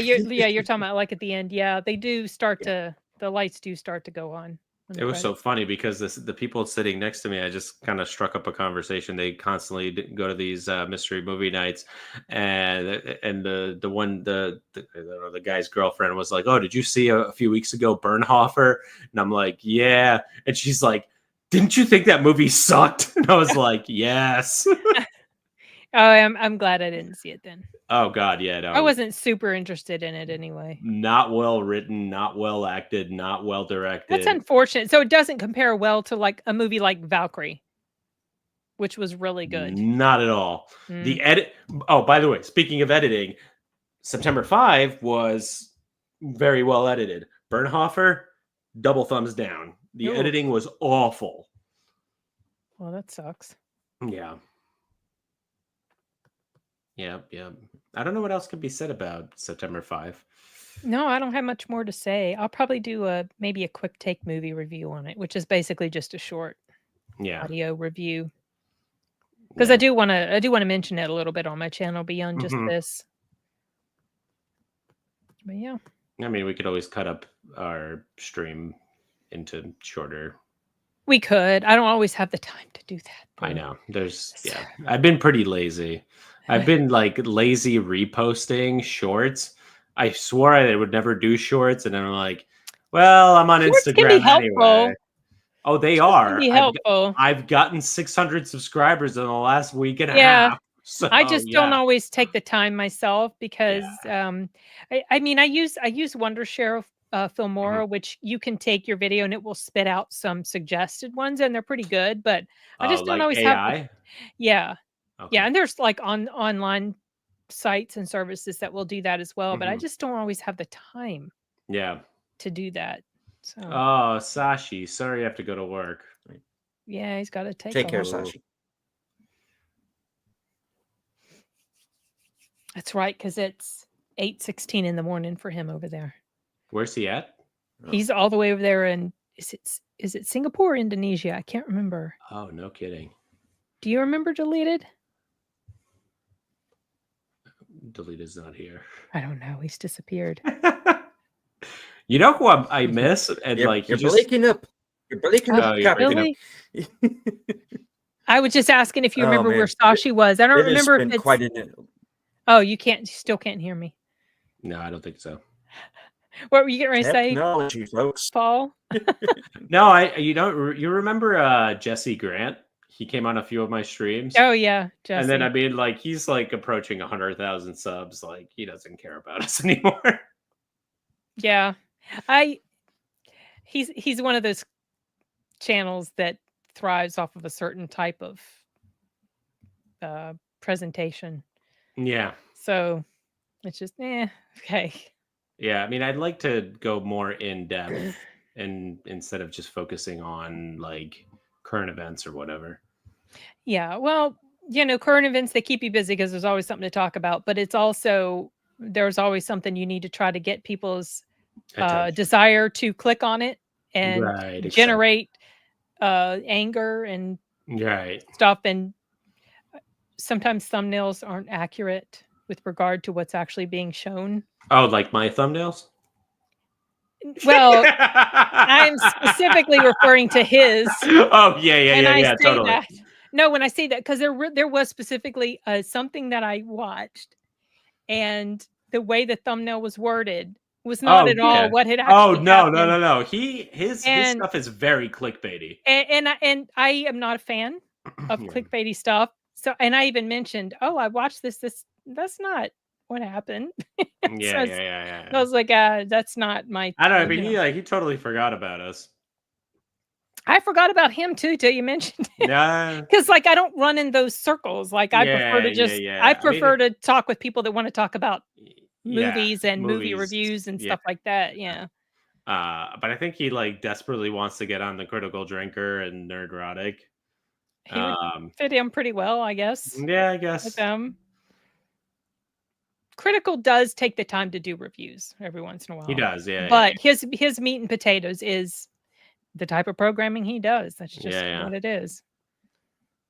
you're talking about like at the end. Yeah, they do start the lights do start to go on. It was so funny because the people sitting next to me, I just kind of struck up a conversation. They constantly go to these mystery movie nights, and the guy's girlfriend was like, "Oh, did you see a few weeks ago Bernhofer?" And I'm like, "Yeah," and she's like, "Didn't you think that movie sucked?" And I was like, "Yes." I'm glad I didn't see it then. Oh God, yeah. No, I wasn't super interested in it anyway. Not well written, not well acted, not well directed. That's unfortunate. So it doesn't compare well to like a movie like Valkyrie, which was really good. Not at all. The edit. Oh, by the way, speaking of editing, September 5 was very well edited. Bernhofer, double thumbs down. The editing was awful. Well, that sucks. Yeah. Yep. I don't know what else could be said about September 5. No, I don't have much more to say. I'll probably do maybe a quick take movie review on it, which is basically just a short audio review. Because I do want to mention it a little bit on my channel beyond just this. But yeah. I mean, we could always cut up our stream into shorter. We could. I don't always have the time to do that. I know. I've been pretty lazy. I've been like lazy reposting shorts. I swore I would never do shorts, and then I'm like, well, I'm on shorts Instagram can be helpful. anyway. Oh, they are. Can be helpful. I've gotten 600 subscribers in the last week and a half. So, I just don't always take the time myself because I mean I use Wondershare Filmora, which you can take your video and it will spit out some suggested ones, and they're pretty good. But I just don't always AI? have. Yeah, and there's like online sites and services that will do that as well. But I just don't always have the time. Yeah. To do that. So. Oh, Sashi, sorry you have to go to work. Yeah, he's got to take care, Sashi. That's right, because it's 8:16 in the morning for him over there. Where's he at? He's all the way over there in is it Singapore or Indonesia? I can't remember. Oh, no kidding. Do you remember Deleted? Deleted's not here. I don't know. He's disappeared. You know who I miss? And you're breaking up. You're breaking up. Really? I was just asking if you remember where Sashi was. I don't remember if it's quite Oh, you still can't hear me. No, I don't think so. What were you getting ready to say? Technology, folks. Paul? No, you remember Jesse Grant? He came on a few of my streams. Oh yeah, Jesse. And then I mean, like, he's like approaching 100,000 subs. Like, he doesn't care about us anymore. Yeah. He's one of those channels that thrives off of a certain type of presentation. Yeah. So it's just okay. Yeah, I mean, I'd like to go more in depth and instead of just focusing on like current events or whatever. Yeah, well, current events, they keep you busy because there's always something to talk about, but it's also there's always something you need to try to get people's desire to click on it and generate anger and stuff. And sometimes thumbnails aren't accurate with regard to what's actually being shown. Oh, like my thumbnails? Well, I'm specifically referring to his. Oh, yeah, totally. That. No, when I say that, because there was specifically something that I watched, and the way the thumbnail was worded was not at all what had actually happened. No. His stuff is very clickbaity. And I am not a fan of clickbaity stuff. So, and I even mentioned, I watched this. That's not what happened. Yeah. I was like, that's not my. I don't know. But he totally forgot about us. I forgot about him too till you mentioned it. Yeah, because like I don't run in those circles. Like I prefer to just. I prefer to talk with people that want to talk about movies and movie reviews and stuff like that. Yeah. But I think he like desperately wants to get on the Critical Drinker and Nerdrotic. He would fit in pretty well, I guess. Yeah, I guess. With them. Critical does take the time to do reviews every once in a while. He does, yeah. But his meat and potatoes is the type of programming he does. That's just what it is.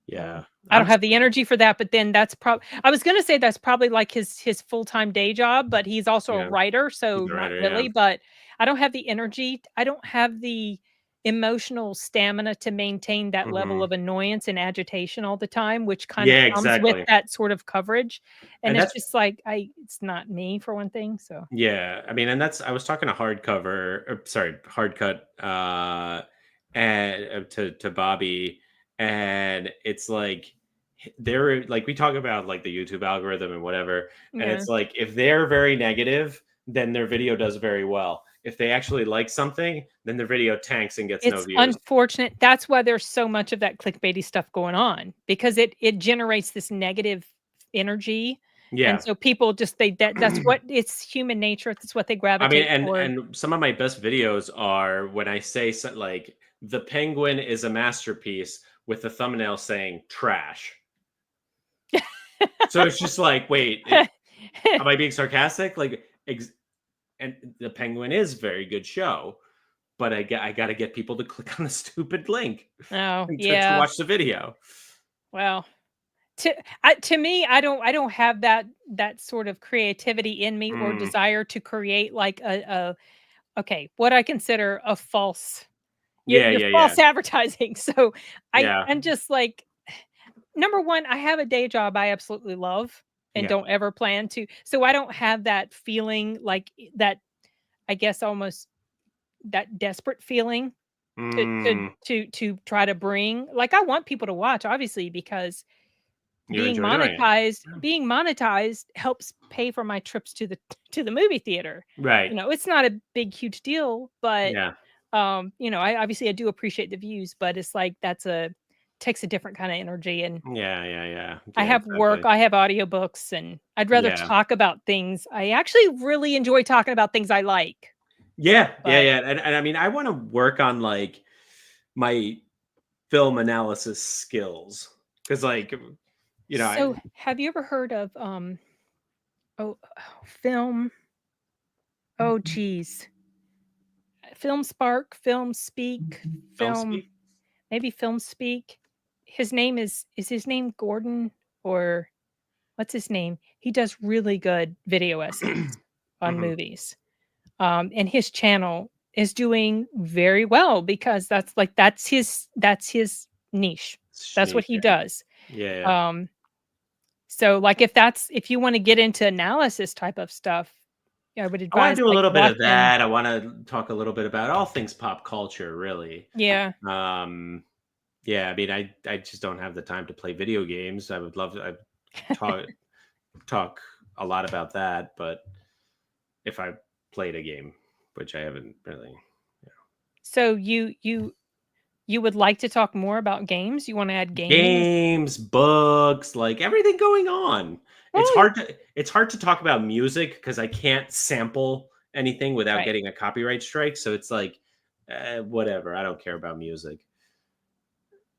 Yeah. I don't have the energy for that, but then that's probably I was going to say that's probably like his full-time day job, but he's also a writer, so not really, but I don't have the energy. I don't have the emotional stamina to maintain that level of annoyance and agitation all the time, which kind of comes with that sort of coverage. And it's just like it's not me for one thing. So I mean, and I was talking to Hardcut, and to Bobby, and it's like they're like we talk about like the YouTube algorithm and whatever, and it's like if they're very negative, then their video does very well. If they actually like something, then the video tanks and gets no views. It's unfortunate. That's why there's so much of that clickbaity stuff going on, because it generates this negative energy. Yeah. And so people just that's what it's human nature. That's what they gravitate toward. And some of my best videos are when I say like the Penguin is a masterpiece with the thumbnail saying trash. So it's just like, wait, am I being sarcastic? Like and the Penguin is a very good show, but I got to get people to click on the stupid link. To watch the video. Well, To me, I don't have that sort of creativity in me or desire to create like a okay, what I consider a false you're false advertising. So I'm just like, number one, I have a day job I absolutely love and don't ever plan to. So I don't have that feeling like that, I guess almost that desperate feeling to try to bring, like, I want people to watch, obviously, because being monetized helps pay for my trips to the movie theater. Right. You know, it's not a big, huge deal, but you know, I do appreciate the views, but it's like takes a different kind of energy. And I have work, I have audiobooks, and I'd rather talk about things. I actually really enjoy talking about things I like. And I mean, I want to work on like my film analysis skills, because like, you know. So have you ever heard of film? Oh geez. Film Spark, Film Speak, maybe Film Speak. His name is his name Gordon, or what's his name? He does really good video essays on movies. And his channel is doing very well because that's his niche. That's what he does. So like if you want to get into analysis type of stuff, I would advise. I want to do a little bit of that. I want to talk a little bit about all things pop culture, really. Yeah. I mean, I just don't have the time to play video games. I would love to talk a lot about that, but if I played a game, which I haven't really. So you would like to talk more about games? You want to add games, books, like everything going on. It's hard to talk about music because I can't sample anything without getting a copyright strike. So it's like, whatever. I don't care about music.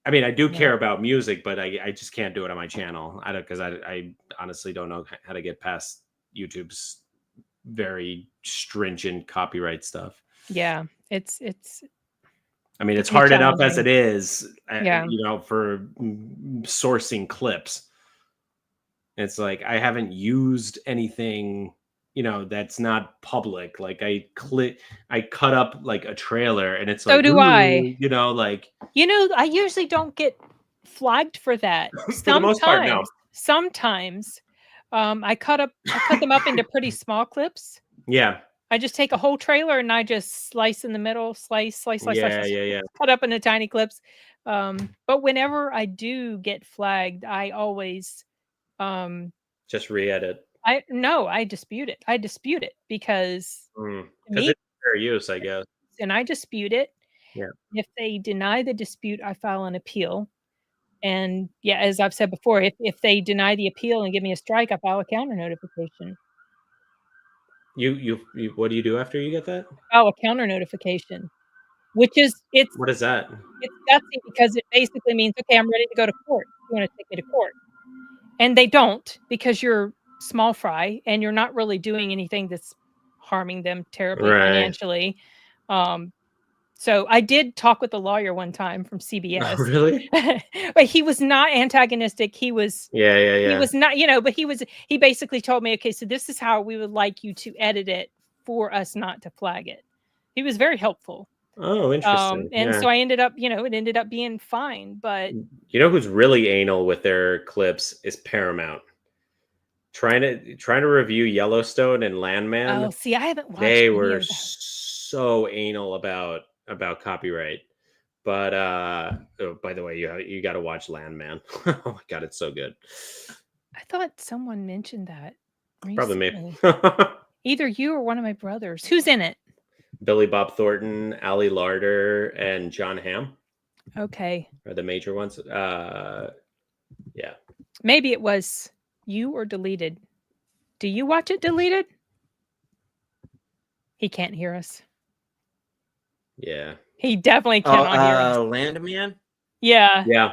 I mean, I do care about music, but I just can't do it on my channel. Because I honestly don't know how to get past YouTube's very stringent copyright stuff. Yeah, it's. I mean, it's hard enough as it is, you know, for sourcing clips. It's like, I haven't used anything, you know, that's not public. Like I cut up like a trailer, and it's like, so do I. You know, like, I usually don't get flagged for that. For the most part, no. Sometimes, I cut them up into pretty small clips. Yeah. I just take a whole trailer and I just slice in the middle, slice, cut up into tiny clips. But whenever I do get flagged, I always just re-edit. I dispute it. I dispute it because it's fair use, I guess. And I dispute it. Yeah. If they deny the dispute, I file an appeal. And yeah, as I've said before, if they deny the appeal and give me a strike, I file a counter notification. You what do you do after you get that? Oh, a counter notification, which is what is that? It's gutsy because it basically means, okay, I'm ready to go to court. You want to take me to court? And they don't, because you're small fry and you're not really doing anything that's harming them terribly financially. So I did talk with a lawyer one time from CBS. Really? But he was not antagonistic. He was He was not, but he basically told me, okay, so this is how we would like you to edit it for us not to flag it. He was very helpful. Oh, interesting. And so I ended up, it ended up being fine. But you know who's really anal with their clips is Paramount. Trying to review Yellowstone and Landman. Oh, see, I haven't watched. They were so anal about copyright. But by the way, you got to watch Landman. Oh my god, it's so good. I thought someone mentioned that recently. Probably me. Either you or one of my brothers. Who's in it? Billy Bob Thornton, Ali Larter, and John Hamm. Okay. Are the major ones. Yeah. Maybe it was you or Deleted. Do you watch it, Deleted? He can't hear us. Yeah. He definitely cannot hear us. Landman? Yeah. Yeah.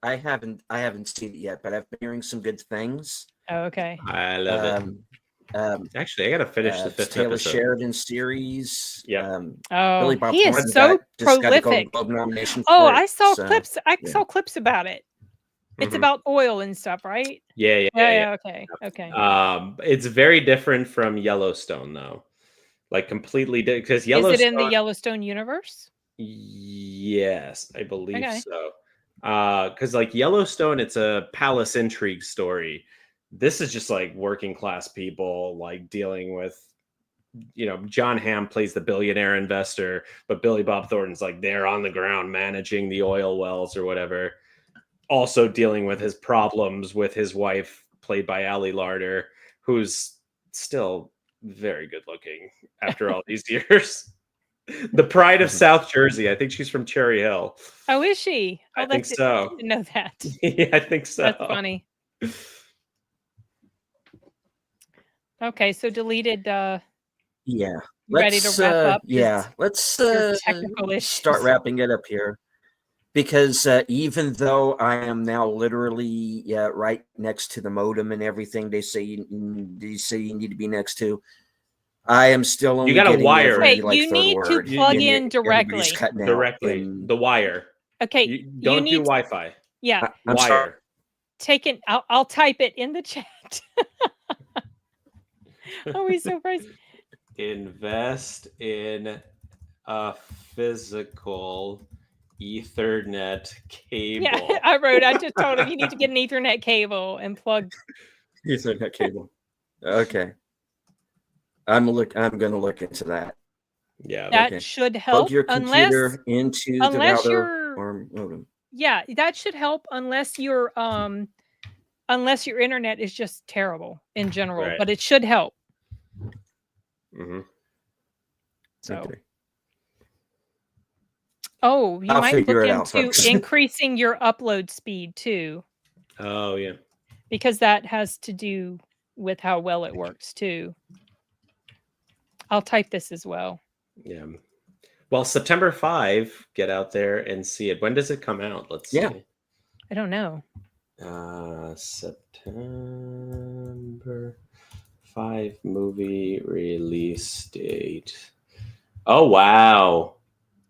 I haven't seen it yet, but I've been hearing some good things. Oh, okay. I love it. Actually, I gotta finish the fifth Taylor episode. Sheridan series. Yeah. Billy Bob he is so prolific. nomination I it, saw clips. I saw clips about it. It's about oil and stuff, right? Yeah. Okay. It's very different from Yellowstone, though. Like completely different, because Is Yellowstone. it in the Yellowstone universe? Yes, I believe Okay. so. Because like Yellowstone, it's a palace intrigue story. This is just like working class people like dealing with, John Hamm plays the billionaire investor, but Billy Bob Thornton's like there on the ground managing the oil wells or whatever. Also dealing with his problems with his wife, played by Ali Larter, who's still very good looking after all these years. The pride of South Jersey. I think she's from Cherry Hill. Oh, is she? I think so. I didn't know that. Yeah, I think so. That's funny. Okay, so deleted. Yeah. Ready to wrap up? Yeah, let's technical issues. start wrapping it up here. Because even though I am now literally right next to the modem and everything they say you need to be next to, I am still only. You got a wire. Wait, you need to plug in directly. Directly, the wire. Okay, don't do Wi-Fi. Yeah, I'm wire. sorry. Take it. I'll type it in the chat. Oh, he's so crazy. Invest in a physical Ethernet cable. Yeah, I just told him you need to get an Ethernet cable and plug. Ethernet cable. Okay. I'm gonna look into that. Yeah, that should help. Plug your computer into the router or modem. Yeah, that should help unless your internet is just terrible in general, right. But it should help. Mm-hmm. So. Okay. Oh, you I'll might look into increasing your upload speed too. Oh, yeah. Because that has to do with how well it works too. I'll type this as well. Yeah. Well, September 5, get out there and see it. When does it come out? Let's see. I don't know. September 5 movie release date. Oh, wow.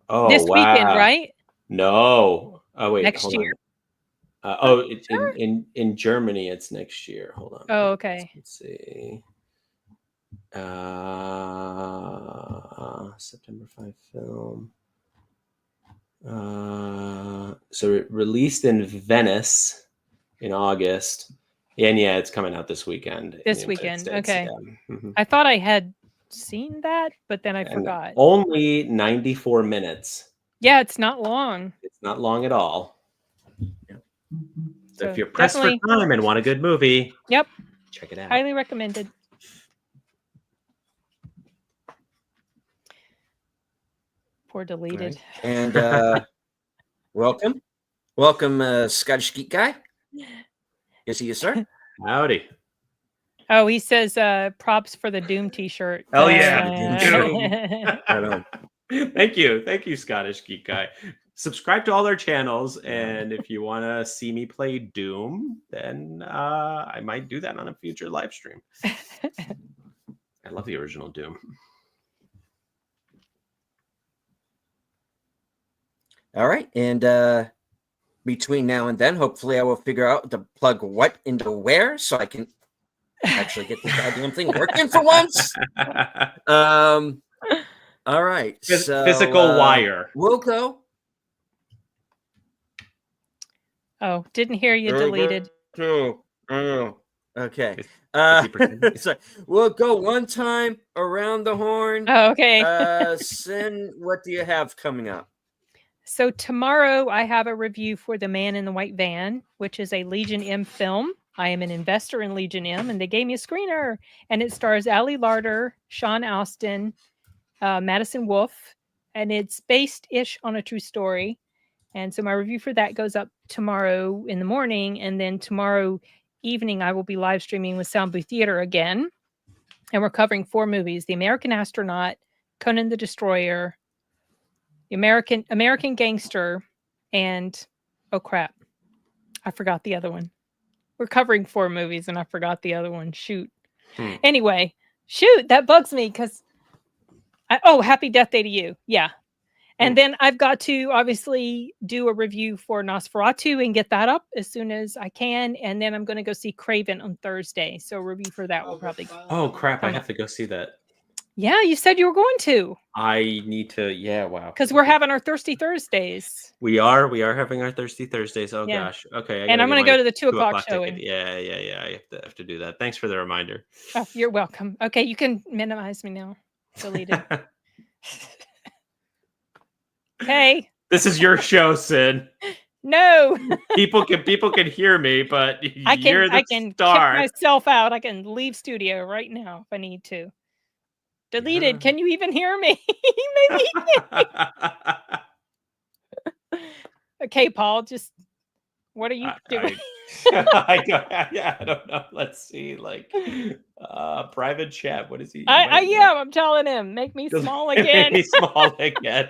Oh, this weekend, right? No. Oh, wait. Next year. In Germany, it's next year. Hold on. Oh, okay. Let's see. September 5 film. So it released in Venice in August. And yeah, it's coming out this weekend. This weekend. Okay. Yeah. Mm-hmm. I thought I had seen that, but then I forgot. Only 94 minutes. Yeah, it's not long. It's not long at all. Yeah. So if you're pressed for time and want a good movie, yep, check it out. Highly recommended. Poor deleted. Right. And welcome, Scottish Geek Guy. Is he, sir? Howdy. Oh, he says props for the Doom t-shirt. Oh yeah. Thank you, Scottish Geek Guy. Subscribe to all our channels, and if you want to see me play Doom, then I might do that on a future live stream. I love the original Doom. All right, and between now and then, hopefully I will figure out to plug what into where so I can actually get this goddamn thing working for once. All right. So, physical wire. We'll go. Oh, didn't hear you deleted. Okay. So we'll go one time around the horn. Oh, okay. Sin, what do you have coming up? So tomorrow I have a review for The Man in the White Van, which is a Legion M film. I am an investor in Legion M, and they gave me a screener. And it stars Ali Larter, Sean Astin, Madison Wolfe, and it's based-ish on a true story. And so my review for that goes up tomorrow in the morning, and then tomorrow evening I will be live streaming with Sound Booth Theater again. And we're covering 4 movies: The American Astronaut, Conan the Destroyer, The American Gangster, and oh crap, I forgot the other one. We're covering 4 movies and I forgot the other one. Shoot. Anyway, that bugs me because Happy Death Day to You. Yeah. And then I've got to obviously do a review for Nosferatu and get that up as soon as I can. And then I'm going to go see Craven on Thursday. So a review for that will probably Oh, crap. I have to go see that. Yeah, you said you were going to. I need to. Yeah, wow. Because we're having our Thirsty Thursdays. We are having our Thirsty Thursdays. Oh, gosh. Okay. And I'm going to go to the 2 o'clock showing. Yeah. I have to do that. Thanks for the reminder. Oh, you're welcome. Okay, you can minimize me now. Delete it. Okay. This is your show, Sin. No. people can hear me, but I you're the can star. kick myself out. I can leave studio right now if I need to. Deleted. Can you even hear me? Maybe. Okay, Paul. Just what are you doing? I don't know. Let's see. Like private chat. What is he? I'm telling him. Make me small again. Make me small again.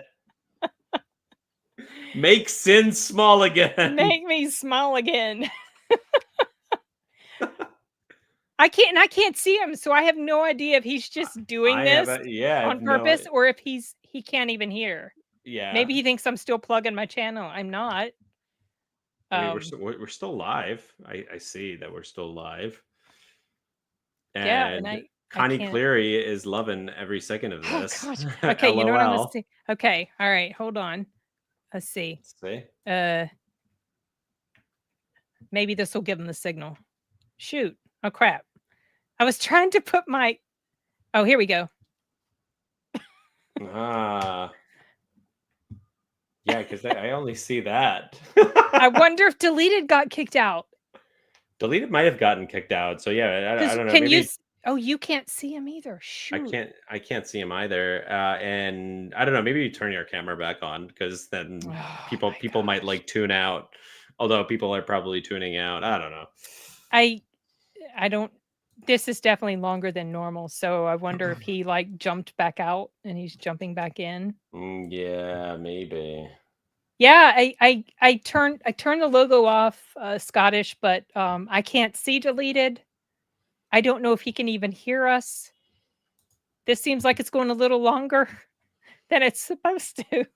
Make Sin small again. Make me small again. I can't see him, so I have no idea if he's just doing this on purpose or if he can't even hear. Yeah. Maybe he thinks I'm still plugging my channel. I'm not. I mean, we're still live. I see that we're still live. And Connie Cleary is loving every second of this. Oh, okay, you know what I'm gonna see. Okay, all right, hold on. Let's see. Maybe this will give him the signal. Shoot. Oh crap. I was trying to put my here we go. Yeah, because I only see that. I wonder if Deleted got kicked out. Deleted might have gotten kicked out. So yeah, I don't know. Can you? Oh, you can't see him either. Shoot. I can't see him either. And I don't know. Maybe you turn your camera back on because then people might like tune out. Although people are probably tuning out. I don't know. I don't. This is definitely longer than normal, so I wonder if he like jumped back out and he's jumping back in. Yeah, maybe. Yeah, I turned the logo off, Scottish, but I can't see Deleted. I don't know if he can even hear us. This seems like it's going a little longer than it's supposed to.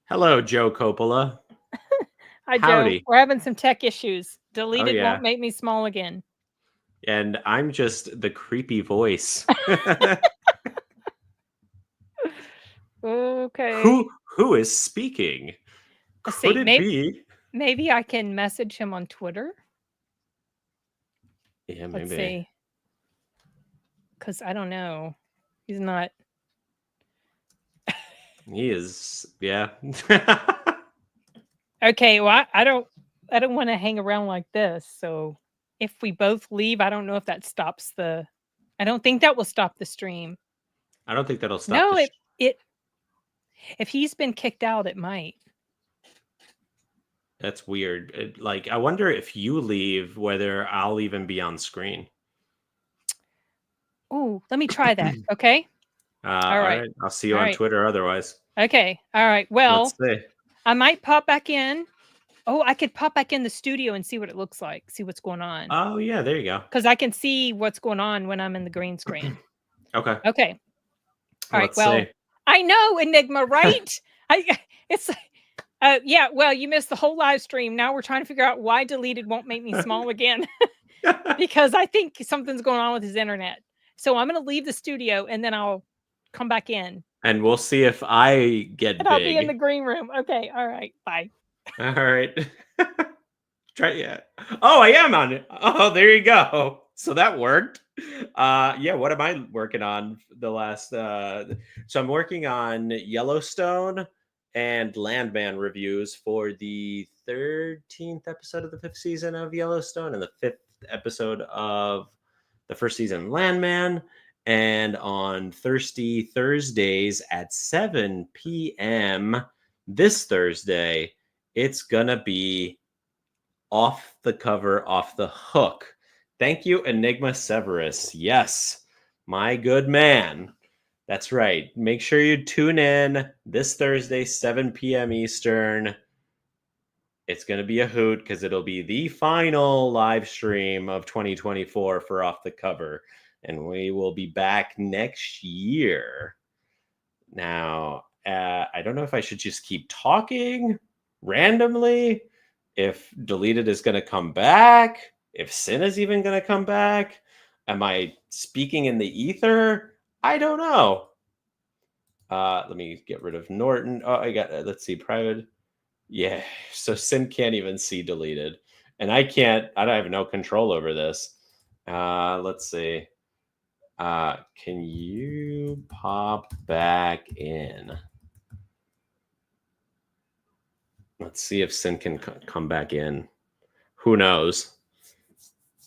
Hello, Joe Coppola. Hi, Howdy. Joe. We're having some tech issues. Deleted won't make me small again. And I'm just the creepy voice. Okay. Who is speaking? Let's Could see. it be? Maybe I can message him on Twitter. Yeah, maybe. Let's see. Because I don't know. He's not. He is. Yeah. Okay. Well, I don't want to hang around like this. So if we both leave, I don't know if that stops I don't think that will stop the stream. I don't think that'll stop. No, if he's been kicked out, it might. That's weird. I wonder if you leave, whether I'll even be on screen. Oh, let me try that. Okay. All right. I'll see you on Twitter otherwise. Okay. All right. Well, let's see. I might pop back in. Oh, I could pop back in the studio and see what it looks like. See what's going on. Oh, yeah. There you go. Because I can see what's going on when I'm in the green screen. Okay. All right. Well, I know, Enigma, right? Yeah, well, you missed the whole live stream. Now we're trying to figure out why Deleted won't make me small again. Because I think something's going on with his internet. So I'm going to leave the studio and then I'll come back in. And we'll see if I get big. I'll be in the green room. Okay. All right. Bye. All right. Try Oh, I am on it. Oh, there you go. So that worked. Yeah, what am I working on the last so I'm working on Yellowstone and Landman reviews for the 13th episode of the 5th season of Yellowstone and the 5th episode of the 1st season of Landman. And on Thirsty Thursdays at 7 p.m. this Thursday, it's gonna be Off the Cover, Off the Hook. Thank you, Enigma Severus. Yes, my good man. That's right. Make sure you tune in this Thursday, 7 p.m. Eastern. It's going to be a hoot because it'll be the final live stream of 2024 for Off the Cover. And we will be back next year. Now, I don't know if I should just keep talking randomly, if deleted is going to come back, if Sin is even going to come back. Am I speaking in the ether? I don't know. Let me get rid of Norton. Oh, I got, let's see, private. Yeah, so Sin can't even see deleted. And I have no control over this. Let's see. Can you pop back in? Let's see if Sin can come back in. Who knows?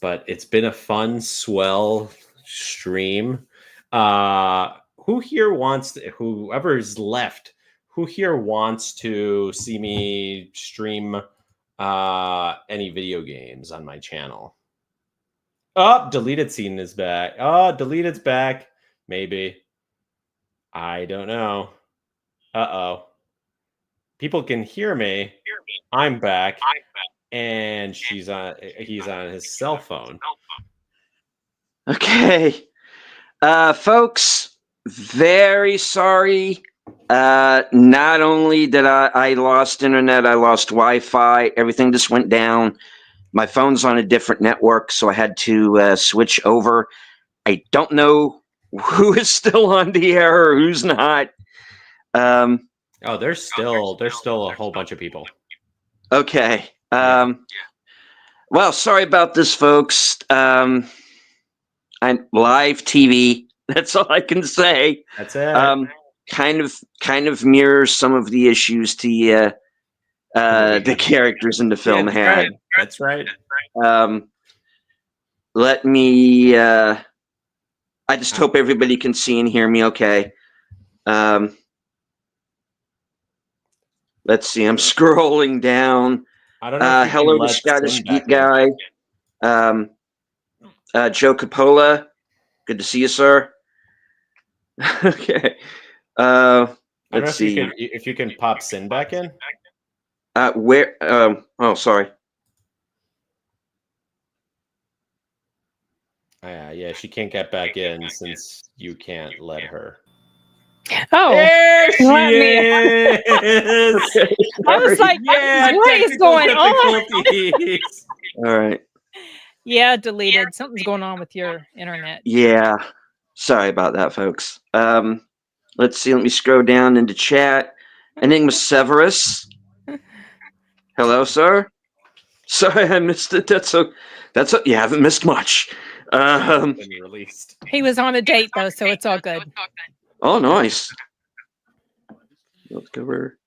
But it's been a fun, swell stream. Who here wants to, whoever's left, who here wants to see me stream any video games on my channel? Oh, deleted scene is back. Oh, deleted's back. Maybe. I don't know. Uh-oh. People can hear me. I'm back. And he's on his cell phone. Okay. Folks, very sorry. Not only did I lost internet, I lost Wi-Fi. Everything just went down. My phone's on a different network, so I had to switch over. I don't know who is still on the air or who's not. Oh, there's still a whole bunch of people. Okay. Well, sorry about this, folks. I'm live TV. That's all I can say. That's it. Kind of mirrors some of the issues the characters in the film had. Right. That's right. Let me. I just hope everybody can see and hear me. Okay. Let's see. I'm scrolling down. I don't know. Hello to Scottish Geek Guy. Joe Coppola. Good to see you, sir. Okay. Let's see. If you can pop Sin back in. Where? Oh, sorry. Yeah, she can't get back in since you can't let her. Oh, there she is. I was like, what is going on? All right. Yeah, deleted. Something's going on with your internet. Yeah. Sorry about that, folks. Let's see. Let me scroll down into chat. Enigma Severus. Hello, sir. Sorry, I missed it. You haven't missed much. He was on a date though, so it's all good. Oh, nice. Let's go over.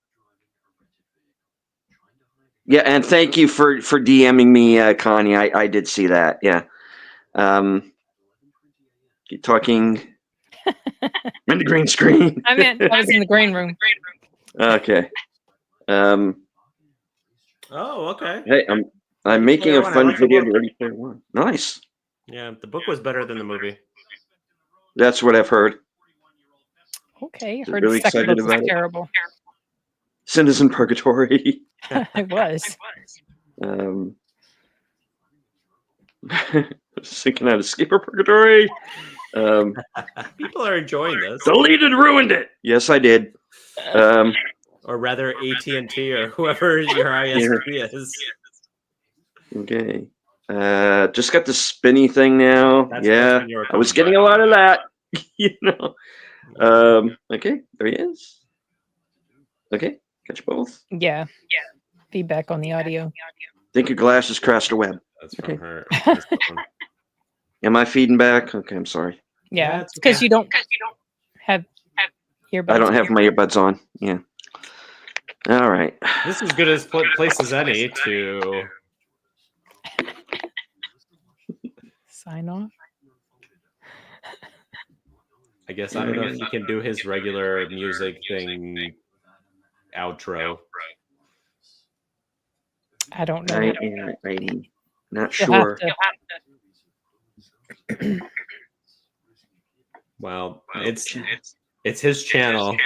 Yeah, and thank you for DMing me, Connie. I did see that. Yeah. Keep talking. In the green screen. I was in the green room. Okay. Oh, okay. Hey, I'm making a fun video. Ready Player One. Nice. Yeah, the book was better than the movie. That's what I've heard. Okay, I heard really the second excited book was about it. terrible. Citizen Purgatory. It was. Thinking out of Skipper Purgatory. People are enjoying this. Deleted ruined it. Yes, I did. Or rather, AT&T or whoever your ISP is. Okay. Just got the spinny thing now. That's I was getting a lot of that. Okay, there he is. Okay, catch both. Yeah. Feedback on the audio. Think your glasses crashed the web. That's from her. Am I feeding back? Okay, I'm sorry. Yeah, it's because you don't have earbuds. I don't have my earbuds on. Yeah. All right. This is good as place as any to sign off. I guess I don't know if he can do his regular music thing outro. I don't know. I'm not sure. Well, it's his channel.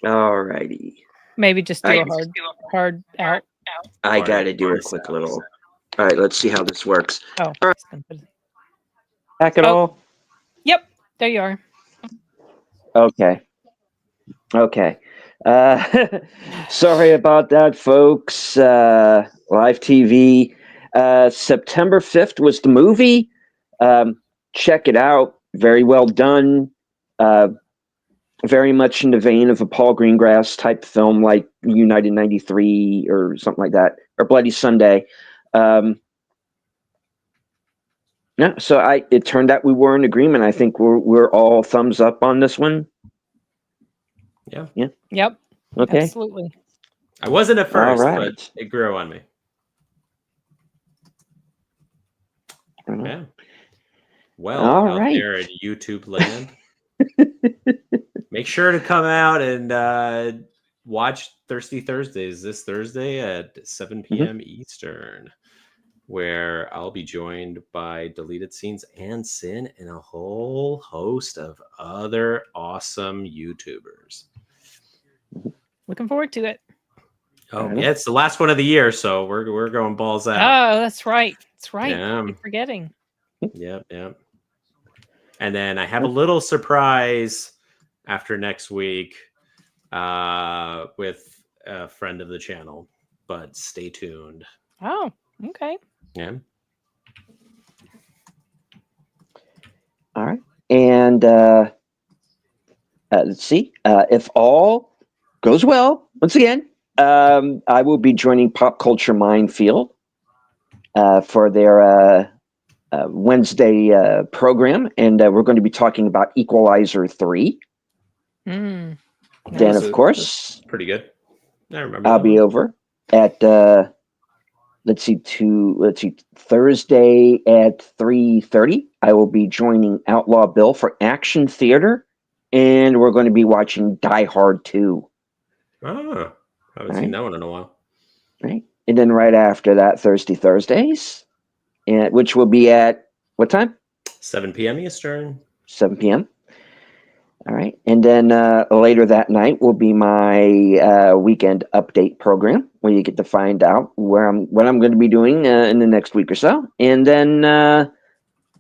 All righty. Maybe just do a hard out. I gotta do a quick little. All right, let's see how this works. Oh, Back at all? Yep, there you are. Okay. Okay. Sorry about that, folks. Live TV. September 5th was the movie. Check it out. Very well done. Very much in the vein of a Paul Greengrass type film like United 93 or something like that, or Bloody Sunday. Yeah, so it turned out we were in agreement. I think we're all thumbs up on this one. Yeah. Yep. Okay. Absolutely. I wasn't at first, right. but it grew on me. Yeah. Well, all out right. there in YouTube land, make sure to come out and watch Thirsty Thursdays this Thursday at 7 p.m. Eastern, where I'll be joined by Deleted Scenes and Sin and a whole host of other awesome YouTubers. Looking forward to it. Oh, yeah, it's the last one of the year, so we're going balls out. Oh, that's right. That's right. Yeah. Keep forgetting. Yep. And then I have a little surprise after next week with a friend of the channel, but stay tuned. Oh, okay. Yeah. All right. And let's see. If all goes well, once again, I will be joining Pop Culture Minefield for their Wednesday program, and we're going to be talking about Equalizer 3. Then, of course, pretty good. I remember. I'll be over at Thursday at 3:30. I will be joining Outlaw Bill for Action Theater, and we're going to be watching Die Hard 2. Oh, I haven't seen that one in a while. Right, and then right after that, Thursdays, and which will be at what time? 7 p.m. Eastern. 7 p.m. All right, and then later that night will be my weekend update program, where you get to find out what I'm going to be doing in the next week or so. And then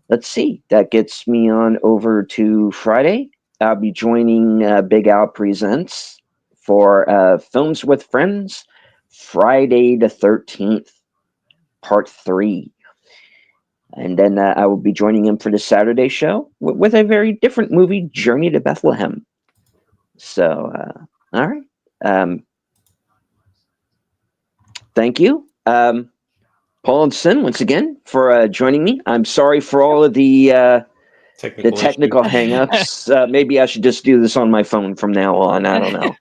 let's see, that gets me on over to Friday. I'll be joining Big Al Presents for Films with Friends, Friday the 13th, Part 3. And then I will be joining him for the Saturday show with a very different movie, Journey to Bethlehem. So, all right. Thank you, Paul and Sin, once again, for joining me. I'm sorry for all of the technical hang-ups. Maybe I should just do this on my phone from now on. I don't know.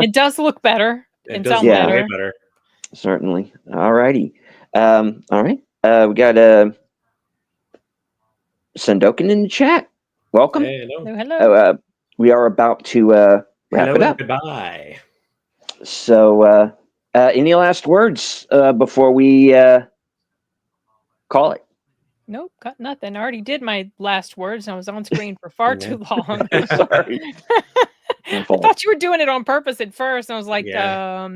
It does look better. It sounds better. Certainly. All righty. All right. We got Sendoken in the chat. Welcome. Hey, hello. We are about to wrap it up. Goodbye. So, any last words before we call it? Nope, got nothing. I already did my last words. I was on screen for far too long. Sorry. I thought you were doing it on purpose at first. I was like, no.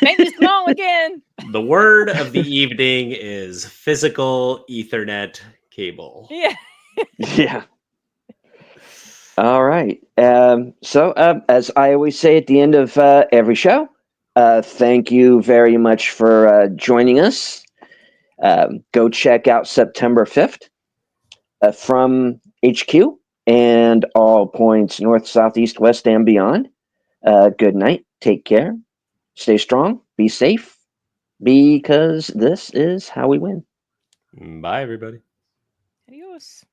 Make me small again. The word of the evening is physical Ethernet cable. Yeah. Yeah. All right. So, as I always say at the end of every show, thank you very much for joining us. Go check out September 5th from HQ and all points north, south, east, west, and beyond. Good night. Take care. Stay strong. Be safe. Because this is how we win. Bye, everybody. Adios.